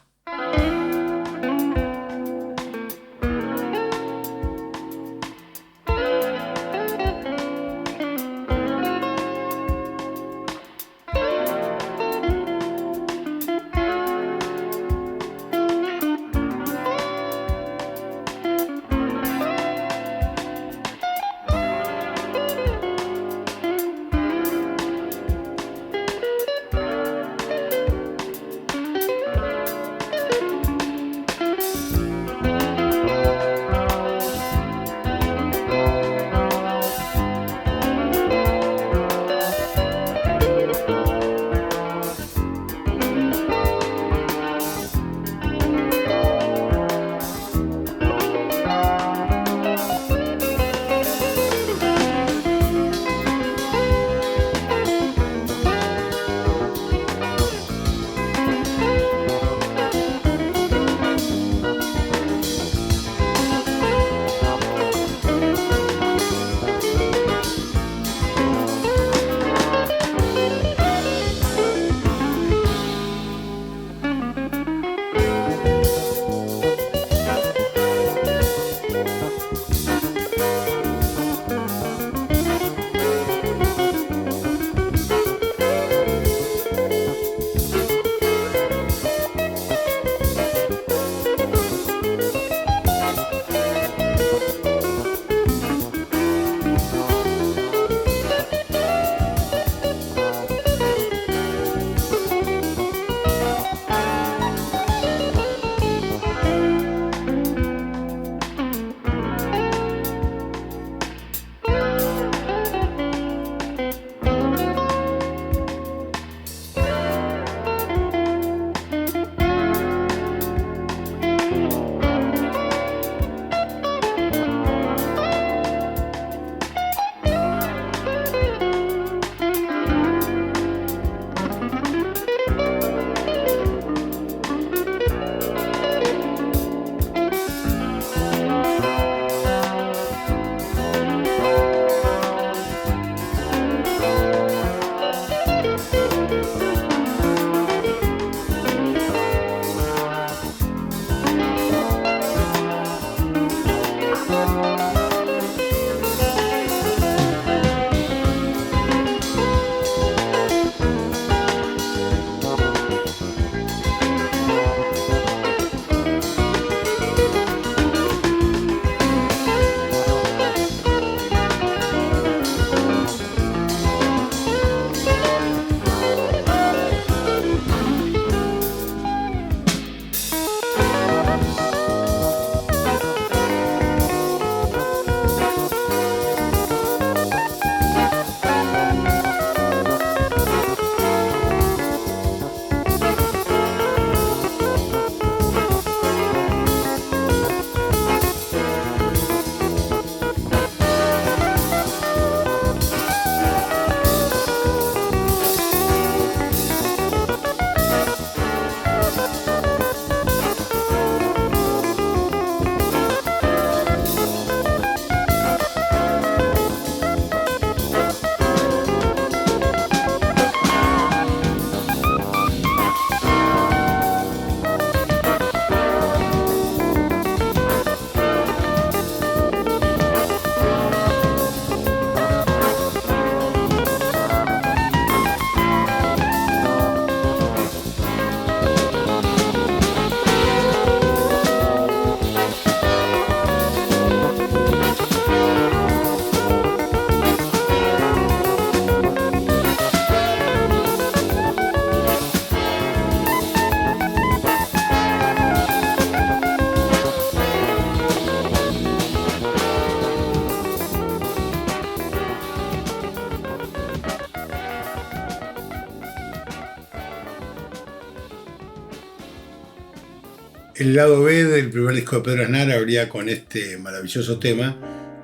El lado B del primer disco de Pedro Aznar abría con este maravilloso tema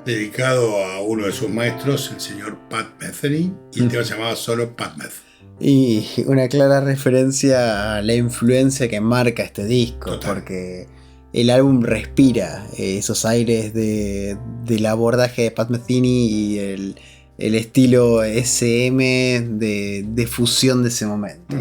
dedicado a uno de sus maestros, el señor Pat Metheny, y el tema se llamaba solo Pat Meth. Y una clara referencia a la influencia que marca este disco, Total. porque el álbum respira esos aires del abordaje de Pat Metheny y el estilo SM de fusión de ese momento.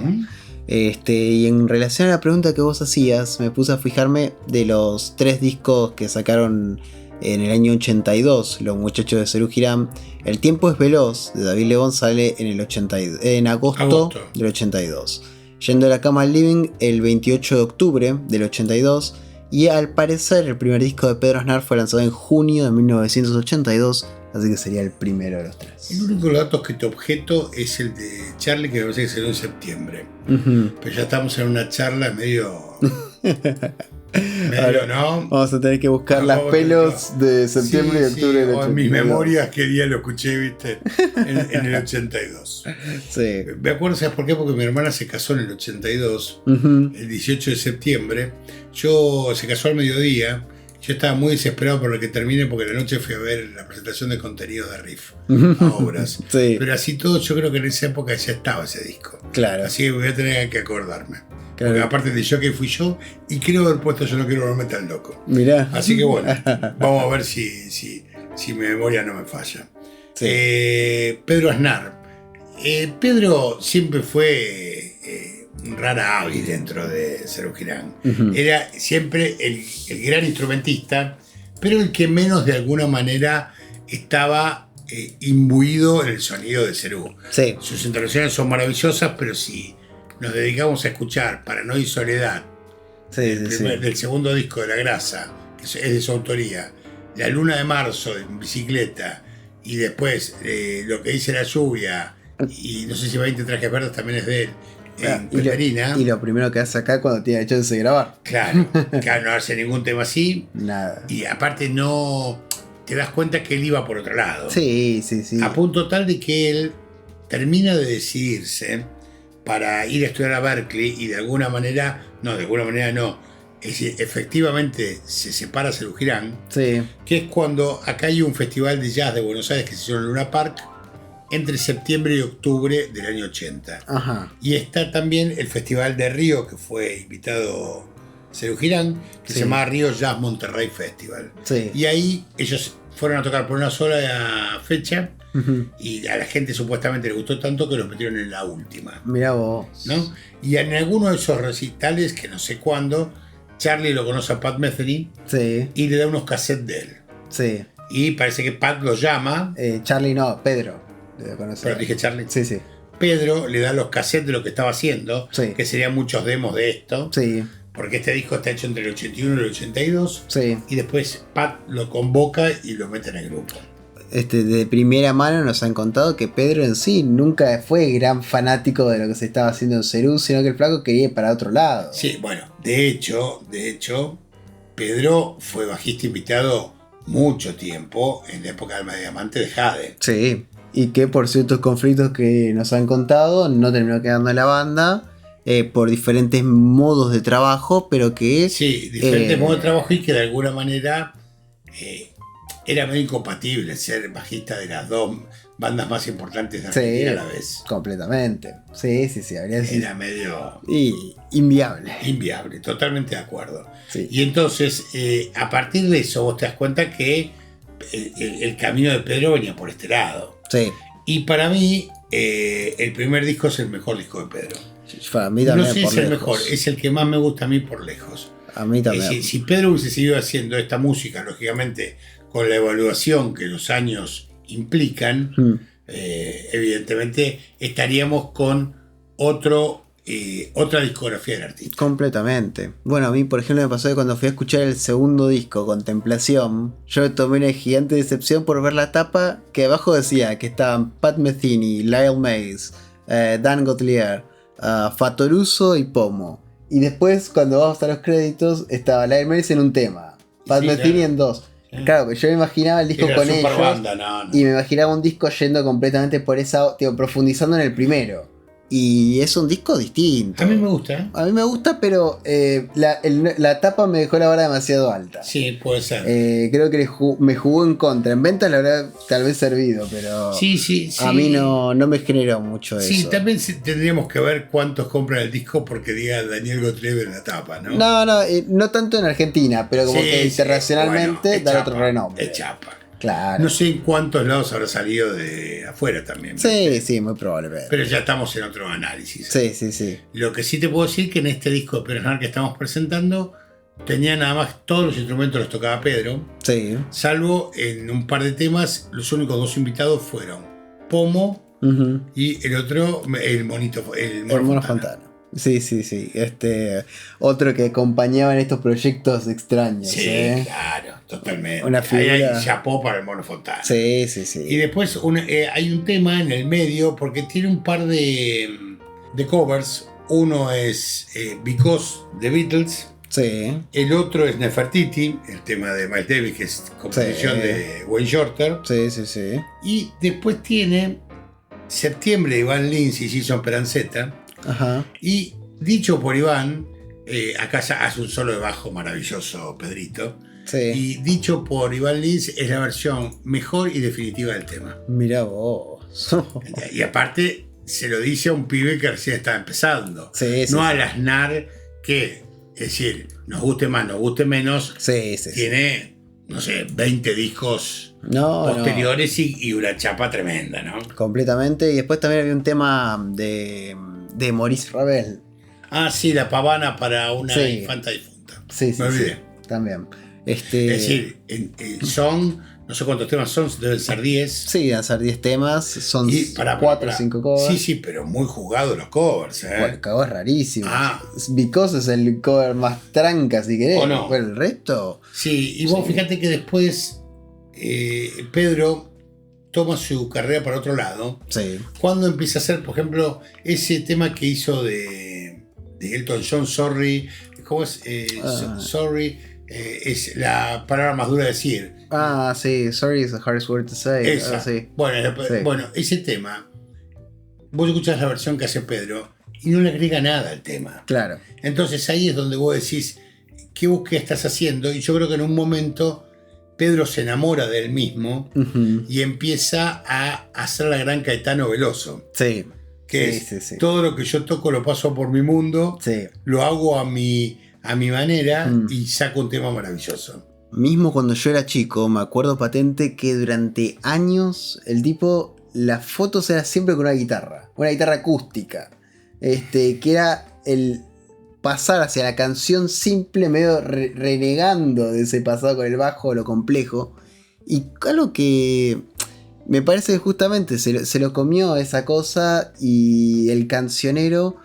Y en relación a la pregunta que vos hacías, me puse a fijarme de los 3 discos que sacaron en el año 82, Los Muchachos de Serú Girán. El tiempo es veloz, de David Lebón, sale en agosto del 82. Yendo de la cama al living, el 28 de octubre del 82. Y al parecer el primer disco de Pedro Aznar fue lanzado en junio de 1982, así que sería el primero de los 3. El único dato que te objeto es el de Charlie, que me parece que salió en septiembre. Pero ya estamos en una charla medio... Ahora, ¿no? Vamos a tener que buscar No, las vamos a pelos de septiembre y octubre del o en mis 82. memorias qué día lo escuché, viste, en el 82. Sí. Me acuerdo, ¿sabes por qué? Porque mi hermana se casó en el 82, el 18 de septiembre. Se casó al mediodía. Yo estaba muy desesperado por lo que termine, porque la noche fui a ver la presentación de contenidos de Riff a obras. Sí. Pero así todo, yo creo que en esa época ya estaba ese disco. Claro. Así que voy a tener que acordarme. Claro. Porque aparte de yo que fui yo, y creo haber puesto Yo no quiero volverme tan loco. Mirá. Así que bueno, vamos a ver si mi memoria no me falla. Sí. Pedro Aznar. Pedro siempre fue un rara avis dentro de Serú Girán. Era siempre el gran instrumentista, pero el que menos de alguna manera estaba imbuido en el sonido de Serú. Sí. Sus intervenciones son maravillosas, pero si nos dedicamos a escuchar Paranoia y Soledad, del segundo disco de La Grasa, que es de su autoría, La Luna de Marzo en bicicleta, y después Lo que dice la lluvia, y no sé si 20 trajes verdes también es de él, en Peperina. Y lo primero que hace acá cuando tiene chance de grabar. Claro, no hace ningún tema así, Nada. y aparte no te das cuenta que él iba por otro lado. Sí. A punto tal de que él termina de decidirse para ir a estudiar a Berkeley, y de alguna manera no, es decir, efectivamente se separa Serú Girán, Sí. que es cuando acá hay un festival de jazz de Buenos Aires que se hizo en Luna Park entre septiembre y octubre del año 80. Ajá. Y está también el Festival de Río, que fue invitado Serú Girán, que se llamaba Río Jazz Monterrey Festival. Sí. Y ahí ellos fueron a tocar por una sola fecha, y a la gente supuestamente le gustó tanto que los metieron en la última, Mirá vos. ¿no? Y en alguno de esos recitales, que no sé cuándo, Charlie lo conoce a Pat Metheny Sí. y le da unos cassettes de él. Sí. Y parece que Pat lo llama, Charlie no, Pedro. Debe conocer. pero dije Charlie. Sí. Pedro le da los cassettes de lo que estaba haciendo, Sí. que serían muchos demos de esto, Sí. porque este disco está hecho entre el 81 y el 82, Sí. y después Pat lo convoca y lo mete en el grupo. De primera mano nos han contado que Pedro en sí nunca fue gran fanático de lo que se estaba haciendo en Serú, sino que el flaco quería ir para otro lado. Sí, bueno, de hecho, Pedro fue bajista invitado mucho tiempo en la época del Diamante de Jade. Sí. Y que por ciertos conflictos que nos han contado no terminó quedando en la banda por diferentes modos de trabajo, pero que Sí, diferentes modos de trabajo, y que de alguna manera era medio incompatible ser bajista de las dos bandas más importantes de Argentina a la vez. Completamente. Sí, habría sido. Era medio Y inviable. inviable, totalmente de acuerdo. Sí. Y entonces, a partir de eso, vos te das cuenta que el camino de Pedro venía por este lado. Sí. Y para mí, el primer disco es el mejor disco de Pedro. Para mí también. No sé si por es el lejos. mejor, es el que más me gusta a mí por lejos. A mí también. Es decir, si Pedro hubiese seguido haciendo esta música, lógicamente, con la evaluación que los años implican, evidentemente estaríamos con otra discografía del artista. Completamente. Bueno, a mí, por ejemplo, me pasó que cuando fui a escuchar el segundo disco, Contemplación, yo tomé una gigante decepción por ver la tapa que abajo decía que estaban Pat Metheny, Lyle Mays, Dan Gottlieb, Fatoruso y Pomo. Y después, cuando vamos a los créditos, estaba Lyle Mays en un tema, Pat Sí, Metheny claro. en dos. Claro, que yo me imaginaba el disco Era con super ellos banda, no. y me imaginaba un disco yendo completamente por esa, profundizando en el primero. Y es un disco distinto. A mí me gusta, ¿eh? A mí me gusta, pero la tapa me dejó la vara demasiado alta. Sí, puede ser. Creo que me jugó en contra. En ventas la habrá tal vez servido, pero Sí. a mí no me generó mucho eso. Sí, también tendríamos que ver cuántos compran el disco porque diga Daniel Gottlieb en la tapa, ¿no? No tanto en Argentina, pero como Sí, que sí. internacionalmente Bueno, es da chapa, otro renombre. Es chapa. Claro. No sé en cuántos lados habrá salido de afuera también. Sí, muy probable. Pero ya estamos en otro análisis. Sí. Lo que sí te puedo decir que en este disco de Pedro Aznar que estamos presentando tenía nada más todos los instrumentos los tocaba Pedro, Sí. salvo en un par de temas los únicos dos invitados fueron Pomo Ujú. y el otro el Mono El Mono Fontana. Sí. Otro que acompañaba en estos proyectos extraños. Sí, claro, totalmente. Una figura. Ahí hay chapó para el Mono Fontana. Sí. Y después hay un tema en el medio porque tiene un par de covers. Uno es Because The Beatles. Sí. El otro es Nefertiti, el tema de Miles Davis, que es composición Sí. de Wayne Shorter. Sí. Y después tiene Septiembre de Iván Lins y Jason Peranzetta. Ajá. Y dicho por Iván, acá hace un solo de bajo maravilloso, Pedrito. Sí. Y dicho por Iván Lins, es la versión mejor y definitiva del tema. Mirá vos. Y aparte, se lo dice a un pibe que recién estaba empezando. Sí. No al Aznar, que, es decir, nos guste más, nos guste menos, Sí. tiene, no sé, 20 discos No. posteriores y una chapa tremenda, ¿no? Completamente. Y después también había un tema de Maurice Ravel. Ah, sí, la pavana para una Sí. infanta difunta. Sí. Me olvidé. También. Es decir, son, no sé cuántos temas son, deben ser 10. Sí, hacer 10 temas. Son Y 4 o 5 covers. Sí, pero muy jugados los covers, ¿eh? Bueno, cagó rarísimo. Ah. Because es el cover más tranca, si querés. ¿O no? Pero el resto. Sí, y vos Sí. fíjate que después Pedro toma su carrera para otro lado. Sí. Cuando empieza a hacer, por ejemplo, ese tema que hizo de Elton John, Sorry, ¿cómo es? Sorry, es la palabra más dura de decir. Ah, sí. Sorry is the hardest word to say. Esa. Sí. Bueno, ese tema, vos escuchás la versión que hace Pedro y no le agrega nada al tema. Claro. Entonces ahí es donde vos decís, ¿qué búsqueda estás haciendo? Y yo creo que en un momento Pedro se enamora de él mismo Ujú. y empieza a hacer la gran Caetano Veloso. Sí. Que Sí, es sí. todo lo que yo toco lo paso por mi mundo, Sí. lo hago a mi manera Mm. y saco un tema maravilloso. Mismo cuando yo era chico, me acuerdo patente que durante años el tipo, las fotos eran siempre con una guitarra acústica. Que era el pasar hacia la canción simple, medio renegando de ese pasado con el bajo, lo complejo. Y algo que me parece que justamente se lo comió esa cosa y el cancionero.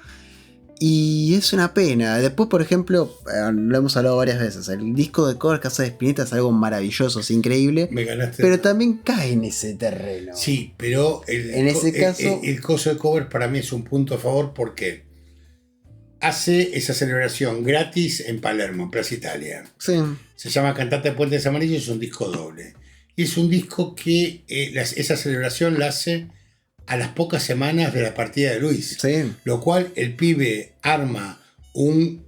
Y es una pena. Después, por ejemplo, lo hemos hablado varias veces. El disco de covers que hace de Spinetta es algo maravilloso, es increíble. Me ganaste. Pero también cae en ese terreno. Sí, pero En ese caso- el coso de cover para mí es un punto a favor porque hace esa celebración gratis en Palermo, en Plaza Italia. Sí. Se llama Cantante de Puentes Amarillos, es un disco doble. Y es un disco que esa celebración la hace a las pocas semanas de la partida de Luis. Sí. Lo cual el pibe arma un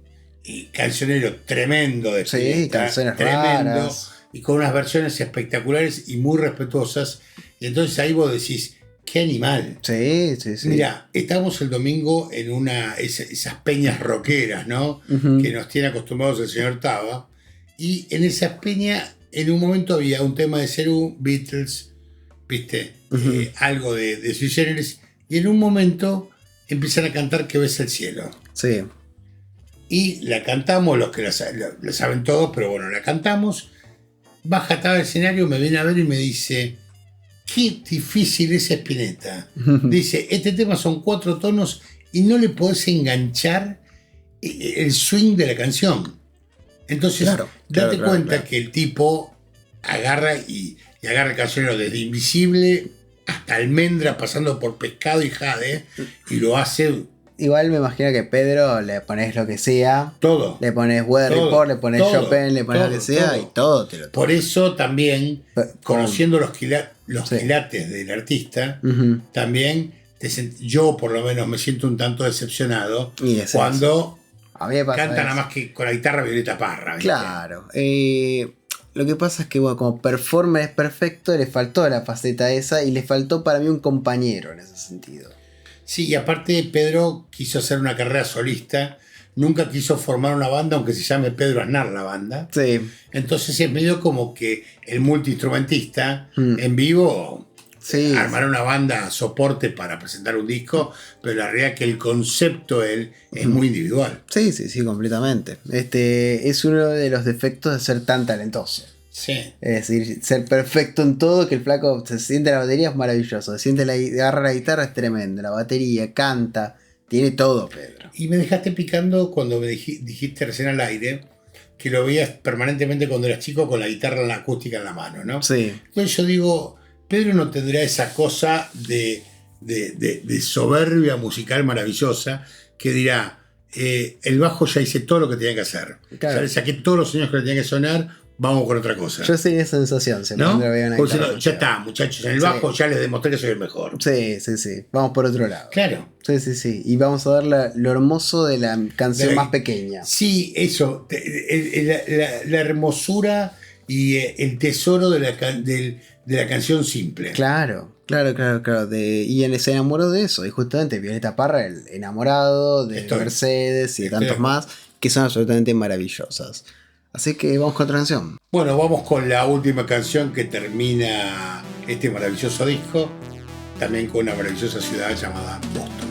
cancionero tremendo de Sí, Spinetta, canciones raras. y con unas versiones espectaculares y muy respetuosas. Y entonces ahí vos decís, qué animal. Sí. Mira, estamos el domingo en esas peñas rockeras, ¿no? Ujú. Que nos tiene acostumbrados el señor Taba. Y en esas peñas, en un momento había un tema de Cerú, Beatles, ¿viste? Ujú. Algo de Sui Generis. Y en un momento empiezan a cantar Que ves el cielo. Sí. Y la cantamos, los que la saben todos, pero bueno, la cantamos. Baja Taba al escenario, me viene a ver y me dice, qué difícil es Spinetta. Dice, este tema son 4 tonos y no le podés enganchar el swing de la canción. Entonces, Claro, date claro, cuenta claro. que el tipo agarra y agarra el cancionero desde Invisible hasta Almendra, pasando por Pescado y Jade, y lo hace Igual me imagino que Pedro le pones lo que sea. todo. Le pones Weather Todo, Report, le pones todo, Chopin, le pones todo, lo que sea todo. y todo te lo Por eso también, Pe- conociendo los Sí. quilates del artista, Ujú. también yo por lo menos me siento un tanto decepcionado Y es cuando A mí me pasa canta nada eso. más que con la guitarra Violeta Parra. ¿viste? Claro. Lo que pasa es que, bueno, como performer es perfecto, le faltó la faceta esa y le faltó para mí un compañero en ese sentido. Sí, y aparte Pedro quiso hacer una carrera solista, nunca quiso formar una banda, aunque se llame Pedro Aznar la banda. Sí, Entonces es medio como que el multiinstrumentista Mm. en vivo sí. armar una banda soporte para presentar un disco, pero la realidad es que el concepto él es muy individual. Sí, sí, sí, completamente. Es uno de los defectos de ser tan talentoso. Sí. Es decir, ser perfecto en todo, que el flaco se siente la batería es maravilloso, se siente agarra la guitarra es tremendo, la batería, canta, tiene todo, Pedro. Y me dejaste picando cuando me dijiste recién al aire que lo veías permanentemente cuando eras chico con la guitarra en la acústica en la mano, ¿no? Sí, Entonces yo digo, Pedro no tendrá esa cosa de soberbia musical maravillosa que dirá, el bajo ya hice todo lo que tenía que hacer. Claro. Ya le saqué todos los sonidos que le tenía que sonar, vamos con otra cosa. yo tenía esa sensación, siempre ¿No? cuando lo veía en la Porque guitarra no, ya acústica. está, muchachos, en el Sí. bajo ya les demostré que soy el mejor. Sí, sí, sí, vamos por otro lado. Claro. Sí, sí, sí, y vamos a ver lo hermoso de la canción De la- más pequeña. Sí, eso, la hermosura y el tesoro de la canción simple. Claro, claro, claro, claro. Y se enamoró de eso. Y justamente Violeta Parra, el enamorado de Estoy- Mercedes y de estoy tantos de más, que son absolutamente maravillosas. Así que vamos con otra canción. Bueno, vamos con la última canción que termina este maravilloso disco, también con una maravillosa ciudad llamada Boston.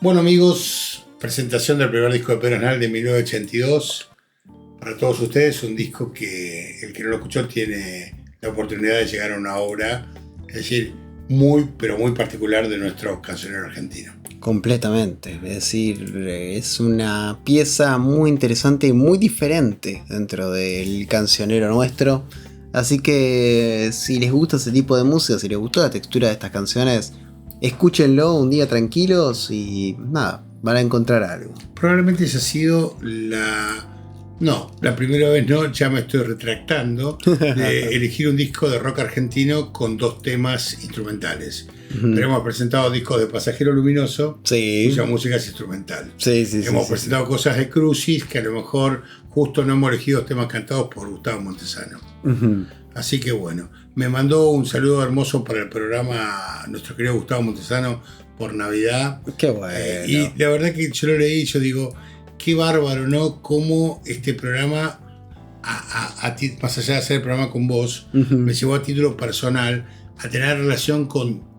Bueno amigos, presentación del primer disco de Pedro Aznar de 1982. Para todos ustedes, un disco que el que no lo escuchó tiene la oportunidad de llegar a una obra, es decir, muy, pero muy particular de nuestro cancionero argentino. Completamente, es decir, es una pieza muy interesante y muy diferente dentro del cancionero nuestro. Así que si les gusta ese tipo de música, si les gustó la textura de estas canciones, escúchenlo un día tranquilos y nada, van a encontrar algo. Probablemente esa ha sido la primera vez no, ya me estoy retractando, de elegir un disco de rock argentino con 2 temas instrumentales. Pero hemos presentado discos de Pasajero Luminoso, Sí. cuya música es instrumental. Sí. Hemos presentado cosas de Crucis, que a lo mejor justo no hemos elegido temas cantados por Gustavo Montesano. Así que bueno, me mandó un saludo hermoso para el programa nuestro querido Gustavo Montesano por Navidad. Qué bueno. Y la verdad que yo lo leí y yo digo, qué bárbaro, ¿no? Cómo este programa, más allá de hacer el programa con vos, me llevó a título personal a tener relación con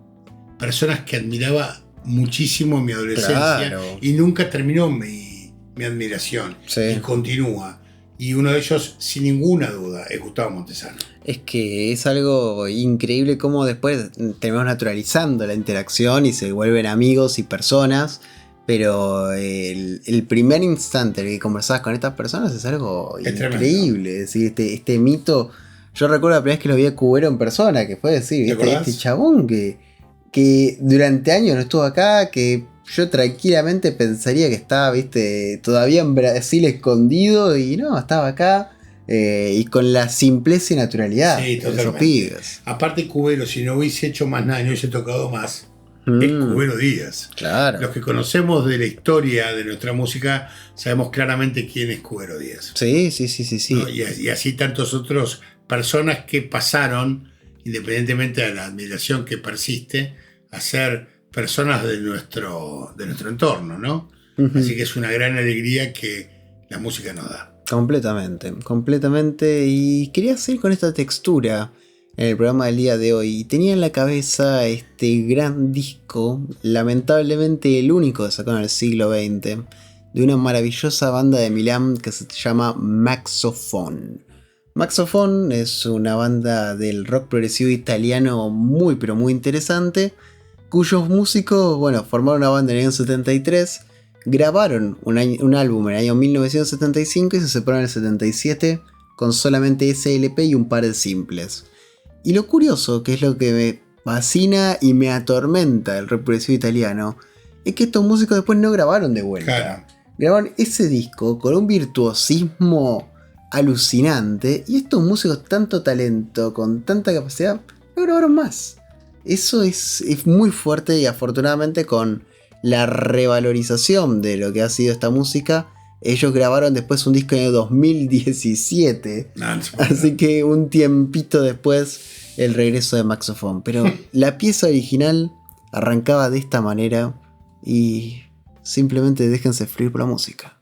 personas que admiraba muchísimo en mi adolescencia. Claro. Y nunca terminó mi admiración. Sí. Y continúa. Y uno de ellos, sin ninguna duda, es Gustavo Montesano. Es que es algo increíble cómo después terminamos naturalizando la interacción y se vuelven amigos y personas. Pero el primer instante en el que conversabas con estas personas es algo increíble. Es decir, este mito. Yo recuerdo la primera vez que lo vi a Cubero en persona, que fue decir, este chabón que durante años no estuvo acá, que yo tranquilamente pensaría que estaba, viste, todavía en Brasil escondido, y no, estaba acá. Y con la simpleza y naturalidad de esos pibes. Aparte, Cubero, si no hubiese hecho más nada y no hubiese tocado más, es Cubero Díaz. Claro. Los que conocemos de la historia de nuestra música sabemos claramente quién es Cubero Díaz. Sí. ¿No? Y así tantos otros personas que pasaron, independientemente de la admiración que persiste, a ser personas de nuestro entorno, ¿no? Así que es una gran alegría que la música nos da. Completamente. Y quería seguir con esta textura en el programa del día de hoy. Tenía en la cabeza este gran disco, lamentablemente el único que sacó en el siglo XX, de una maravillosa banda de Milán que se llama Maxofon. Maxofon es una banda del rock progresivo italiano muy pero muy interesante, cuyos músicos, formaron una banda en el año 73, grabaron un álbum en el año 1975 y se separaron en el 77 con solamente ese LP y un par de simples. Y lo curioso, que es lo que me fascina y me atormenta del rock progresivo italiano, es que estos músicos después no grabaron de vuelta. Claro. Grabaron ese disco con un virtuosismo alucinante, y estos músicos, tanto talento, con tanta capacidad, no grabaron más. Eso es muy fuerte, y afortunadamente con la revalorización de lo que ha sido esta música, ellos grabaron después un disco en el 2017. Así que un tiempito después el regreso de Maxofon. Pero la pieza original arrancaba de esta manera, y simplemente déjense fluir por la música.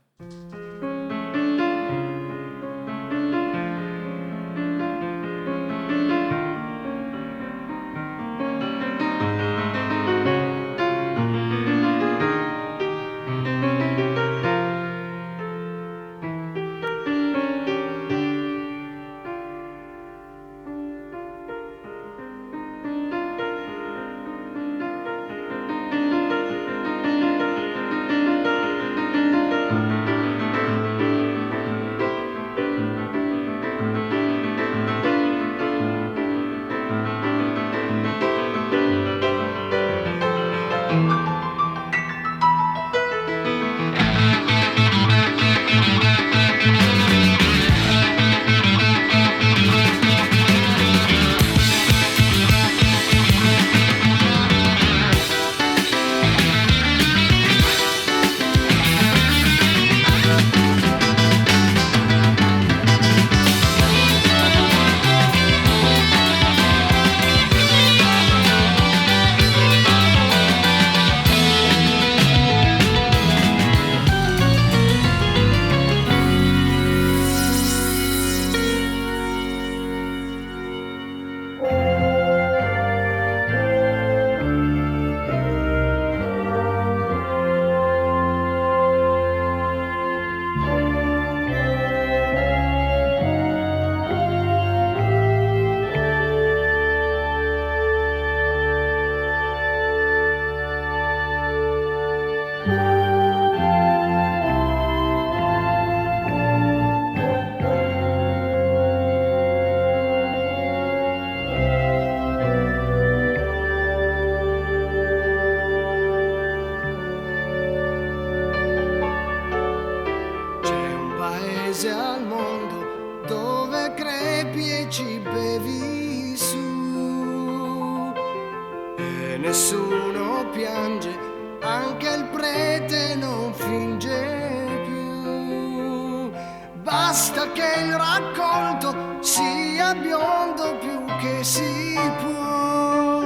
basta che il raccolto sia biondo più che si può.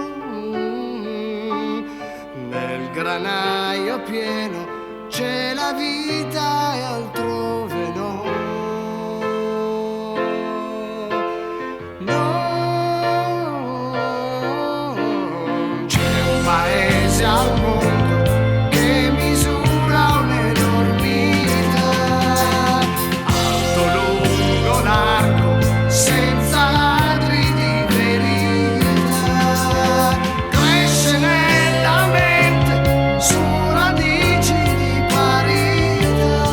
Nel granaio pieno c'è la vita e altrove no. Non c'è un paese al mondo che misura un'enormità, alto, lungo, largo, senza ladri di verità. Cresce nella mente su radici di parità.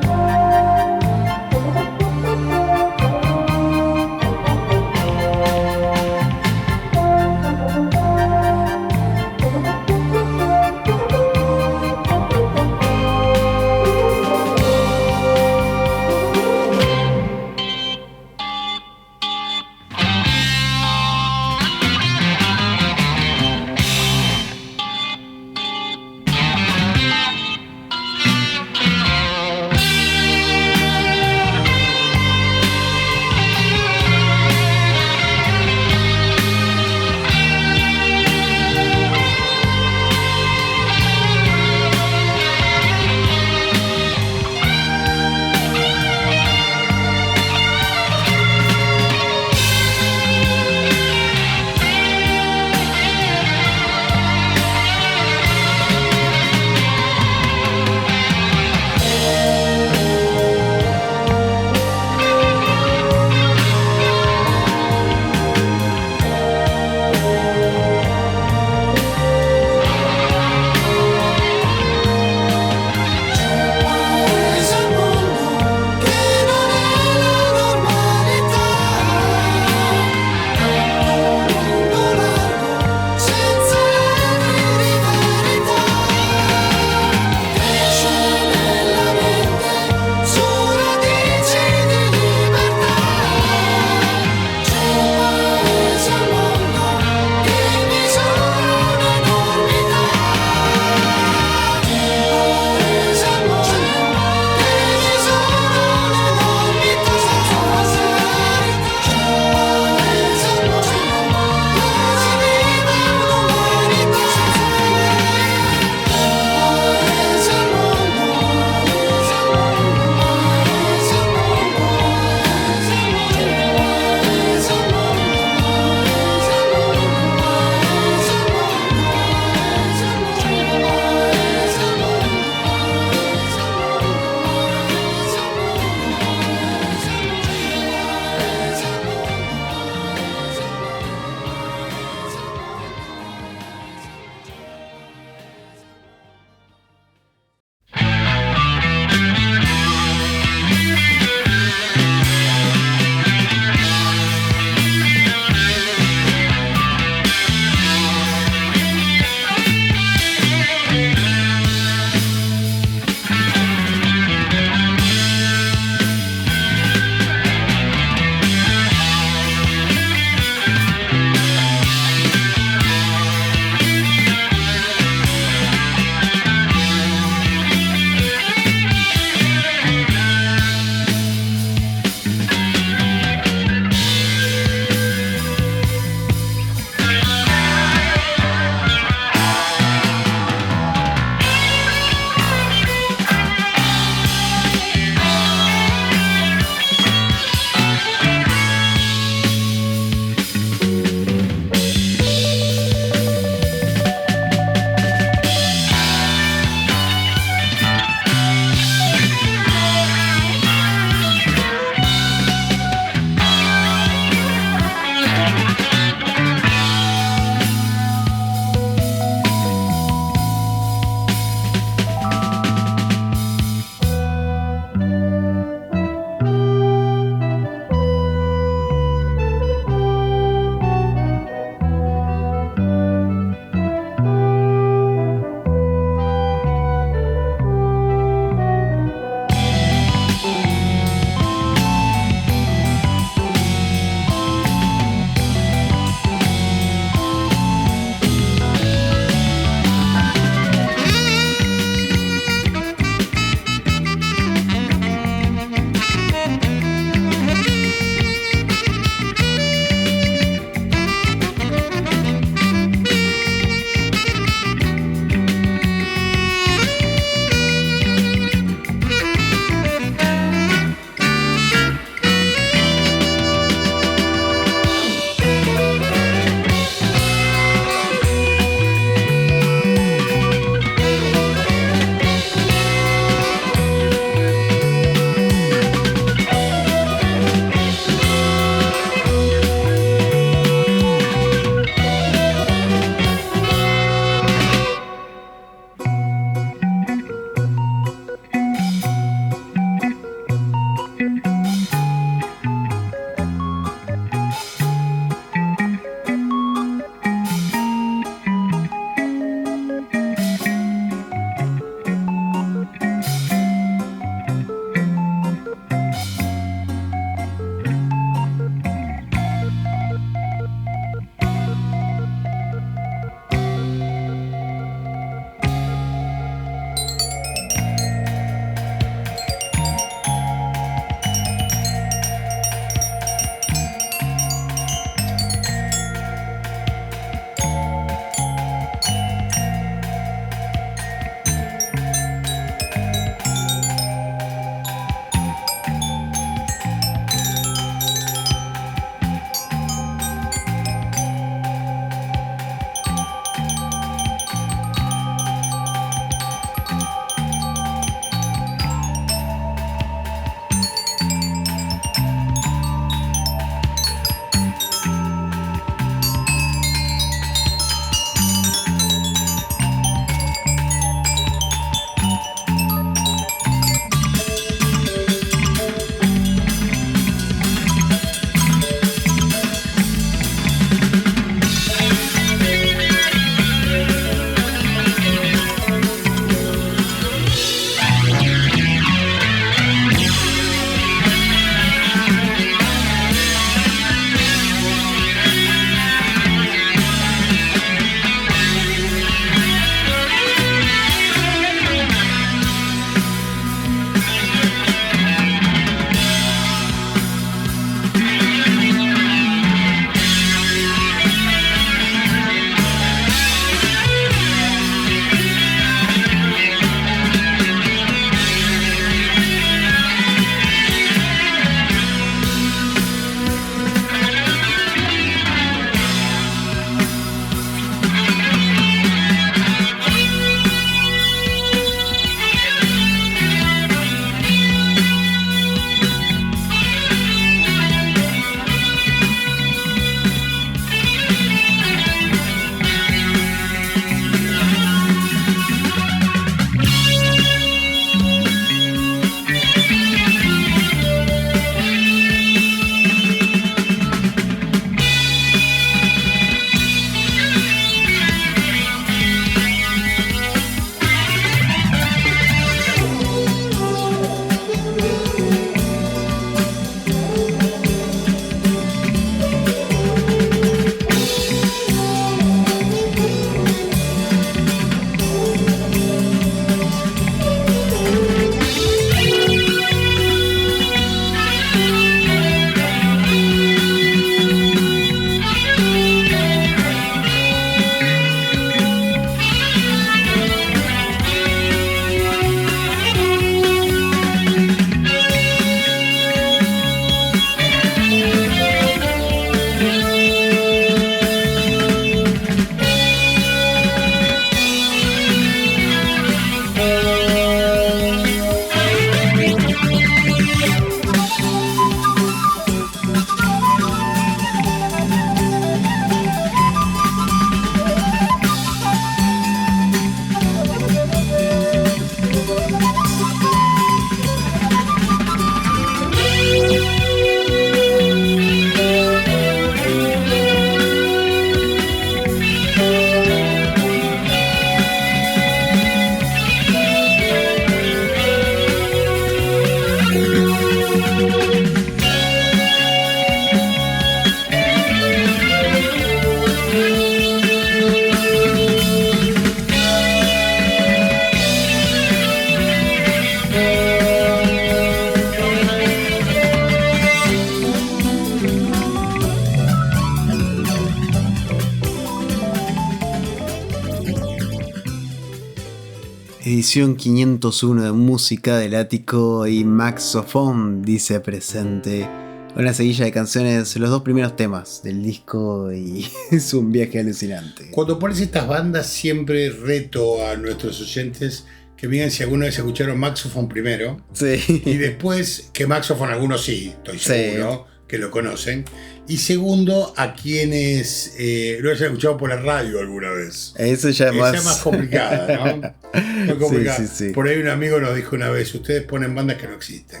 Edición 501 de Música del Ático y Maxophone dice presente. Una seguilla de canciones, los 2 primeros temas del disco y es un viaje alucinante. Cuando pones estas bandas siempre reto a nuestros oyentes que miren si alguna vez escucharon Maxophone primero Sí. y después que Maxophone algunos sí, estoy Sí. seguro que lo conocen. Y segundo, a quienes lo hayan escuchado por la radio alguna vez. Eso ya es Esa más... es más complicada, ¿no? Muy complicada. Sí, sí, sí. Por ahí un amigo nos dijo una vez, ustedes ponen bandas que no existen.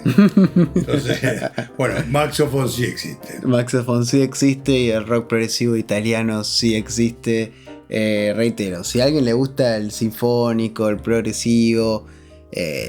Entonces, bueno, Maxophone sí existe. Maxophone sí existe y el rock progresivo italiano sí existe. Reitero, si a alguien le gusta el sinfónico, el progresivo,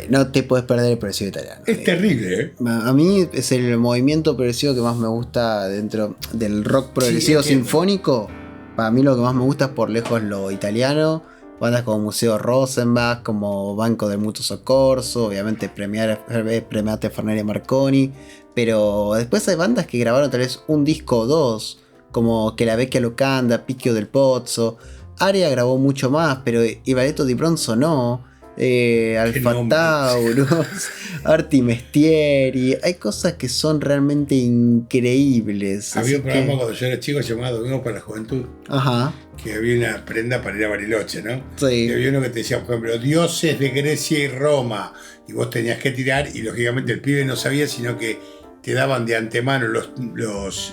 no te puedes perder el progresivo italiano. Es terrible, ¿eh? A mí es el movimiento progresivo que más me gusta dentro del rock progresivo entiendo. sinfónico. Para mí lo que más me gusta es por lejos lo italiano. Bandas como Museo Rosenbach, como Banco del Mutuo Soccorso, obviamente Premiate Farnelli Marconi. Pero después hay bandas que grabaron tal vez un disco o dos, como Que la Vecchia Locanda, Picchio del Pozzo. Aria grabó mucho más, pero I Balletto di Bronzo no. Alfa nombre. Taurus, Arti Mestieri. Hay cosas que son realmente increíbles. Había un así programa que- cuando yo era chico llamado Domingo para la Juventud, Ajá, que había una prenda para ir a Bariloche, ¿no? sí. Y había uno que te decía, por ejemplo, dioses de Grecia y Roma. Y vos tenías que tirar, y lógicamente el pibe no sabía, sino que te daban de antemano los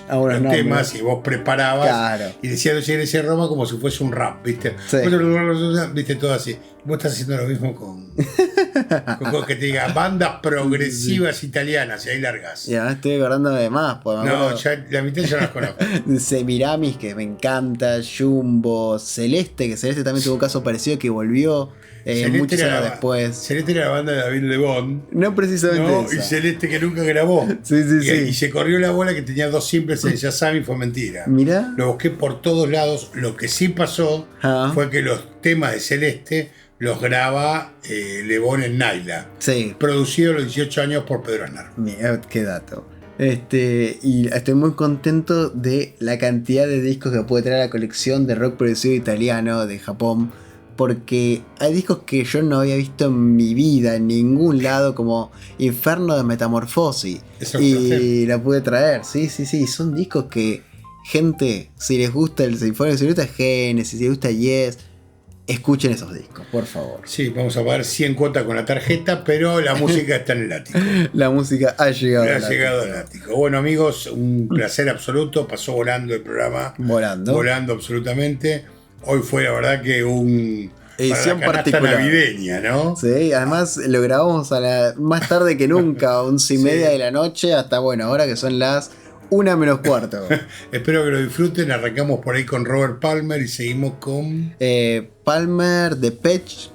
Algunos nombres. temas y vos preparabas. Claro. Y decía dioses de Grecia y Roma como si fuese un rap, ¿viste? Sí. Viste, todo así. Vos estás haciendo lo mismo con que te diga bandas progresivas italianas, y ahí largas. Y ahora estoy acordándome de más. Porque me No, acuerdo ya, la mitad ya las conozco. de Semiramis, que me encanta. Jumbo, Celeste, que Celeste también tuvo un caso parecido que volvió Celeste muchos era años la- después. Celeste era la banda de David Lebón. No precisamente No, y esa. Celeste que nunca grabó. Sí, sí, y, sí. y se corrió la bola que tenía 2 simples en Yasami, fue mentira. Mirá. Lo busqué por todos lados. Lo que sí pasó Ah. fue que los temas de Celeste los graba Lebón en Naila. Sí. Producido a los 18 años por Pedro Aznar. Mira, qué dato. Y estoy muy contento de la cantidad de discos que puede traer la colección de rock progresivo italiano de Japón. Porque hay discos que yo no había visto en mi vida, en ningún lado, como Inferno de Metamorfosis. Eso Y la pude traer, sí. Son discos que, gente, si les gusta el sinfónico, si les gusta Genesis, si les gusta Yes, escuchen esos discos, por favor. Sí, vamos a pagar 100 cuotas con la tarjeta, pero la música está en el ático. La música ha llegado. Ha al ático. llegado al ático. Bueno, amigos, un placer absoluto. Pasó volando el programa. Volando. Volando absolutamente. Hoy fue la verdad que un Edición para la canasta particular. navideña, ¿no? Sí, además lo grabamos más tarde que nunca, 11:30 de la noche, hasta bueno, ahora que son las 1 menos cuarto. Espero que lo disfruten. Arrancamos por ahí con Robert Palmer y seguimos con Palmer, Depeche,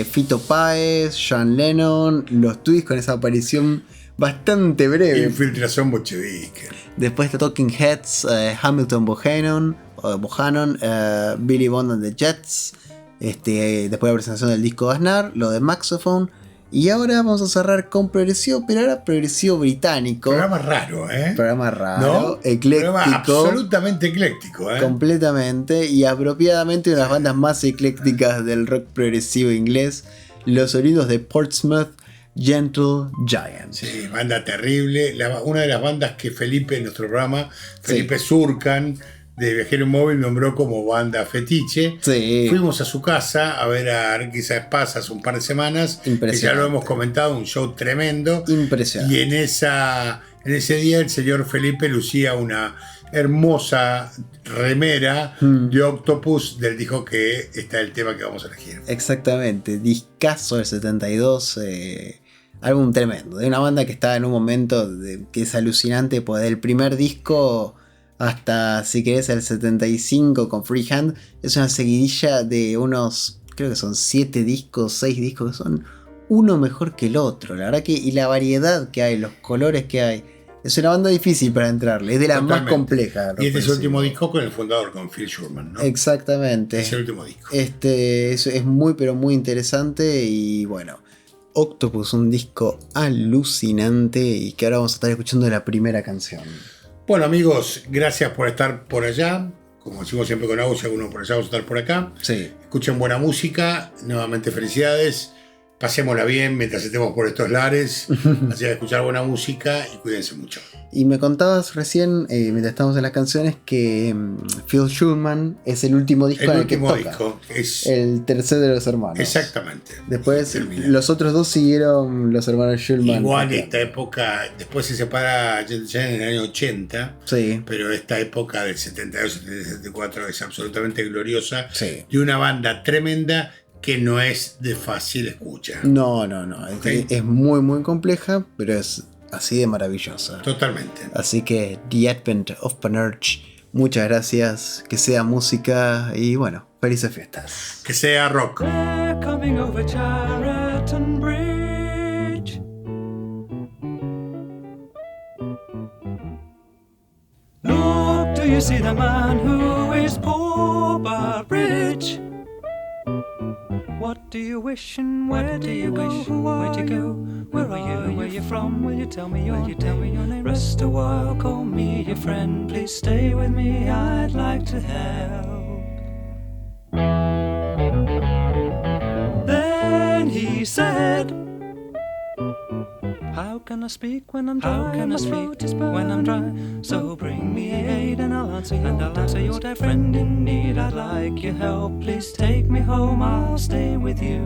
Fito Páez, John Lennon, los Twists con esa aparición bastante breve. Infiltración Bolchevique. Después de Talking Heads, Hamilton Bohannon, Billy Bond and the Jets. Después de la presentación del disco de Aznar, lo de Maxophone. Y ahora vamos a cerrar con progresivo, pero ahora progresivo británico. Programa raro, ¿eh? Programa raro, ¿No? ecléctico. Programa absolutamente ecléctico, ¿eh? Completamente y apropiadamente una de las bandas más eclécticas del rock progresivo inglés, los sonidos de Portsmouth Gentle Giant. Sí, banda terrible. Una de las bandas que Felipe, en nuestro programa, Felipe Surcan, de Viajero Móvil, nombró como banda fetiche. Sí. Fuimos a su casa a ver a Arquisa Espasa hace un par de semanas. Que ya Impresionante. lo hemos comentado, un show tremendo. Impresionante. Y en ese día el señor Felipe lucía una hermosa remera de Octopus del disco que está el tema que vamos a elegir. Exactamente, discazo del 72, álbum tremendo, de una banda que estaba en un momento que es alucinante, pues del primer disco hasta, si querés, el 75 con Freehand, es una seguidilla de unos, creo que son 7 discos, 6 discos, que son uno mejor que el otro, la verdad que, y la variedad que hay, los colores que hay, es una banda difícil para entrarle, es de la más Totalmente. compleja. Y este es el último disco con el fundador, con Phil Shurman, ¿no? Exactamente. Es el último disco. Es muy pero muy interesante y bueno, Octopus, un disco alucinante y que ahora vamos a estar escuchando la primera canción. Bueno, amigos, gracias por estar por allá. como decimos siempre con Agus, si alguno por allá vamos a estar por acá. Sí. Escuchen buena música, nuevamente felicidades. Pasémosla bien mientras estemos por estos lares. Así que escuchar buena música y cuídense mucho. Y me contabas recién, mientras estábamos en las canciones, que Phil Schulman es el último disco en el que toca. Disco es El tercer de los hermanos. exactamente. Después Termina. los otros dos siguieron los hermanos Schulman. Igual esta época, después se separa ya en el año 80, Sí. pero esta época del 72, 73, 74 es absolutamente gloriosa. Sí. De una banda tremenda que no es de fácil escucha. No. Ok. Es muy, muy compleja, pero es así de maravillosa. Totalmente. Así que The Advent of Panurge, muchas gracias, que sea música y bueno, felices fiestas. Que sea rock. They're coming over Chariton Bridge. Look, do you see the man who is poor but rich? What do you wish and where do you go? Where do you go? Where are you? Where you from? Will you tell me your name? Rest a while, call me your friend. Please stay with me, I'd like to help. Then he said, how can I speak when I'm dry? How can I speak when I'm dry? So bring me aid and I'll answer your dear friend in need. I'd like your help. Please take me home. I'll stay with you.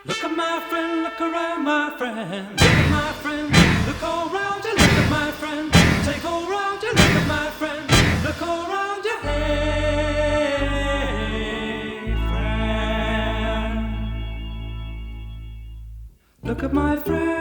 Look at my friend, look around my friend. Look at my friend, look all round you, look at my friend. Take all round you, look at my friend. Look all round you, hey friend. Look at my friend.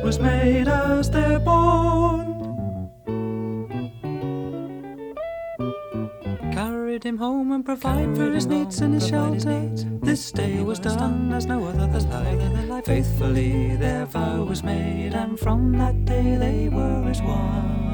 Was made as they're born. Carried him home and provided for his needs and his shelter. This day was done as no other than life. Faithfully their vow was made, and from that day they were as one.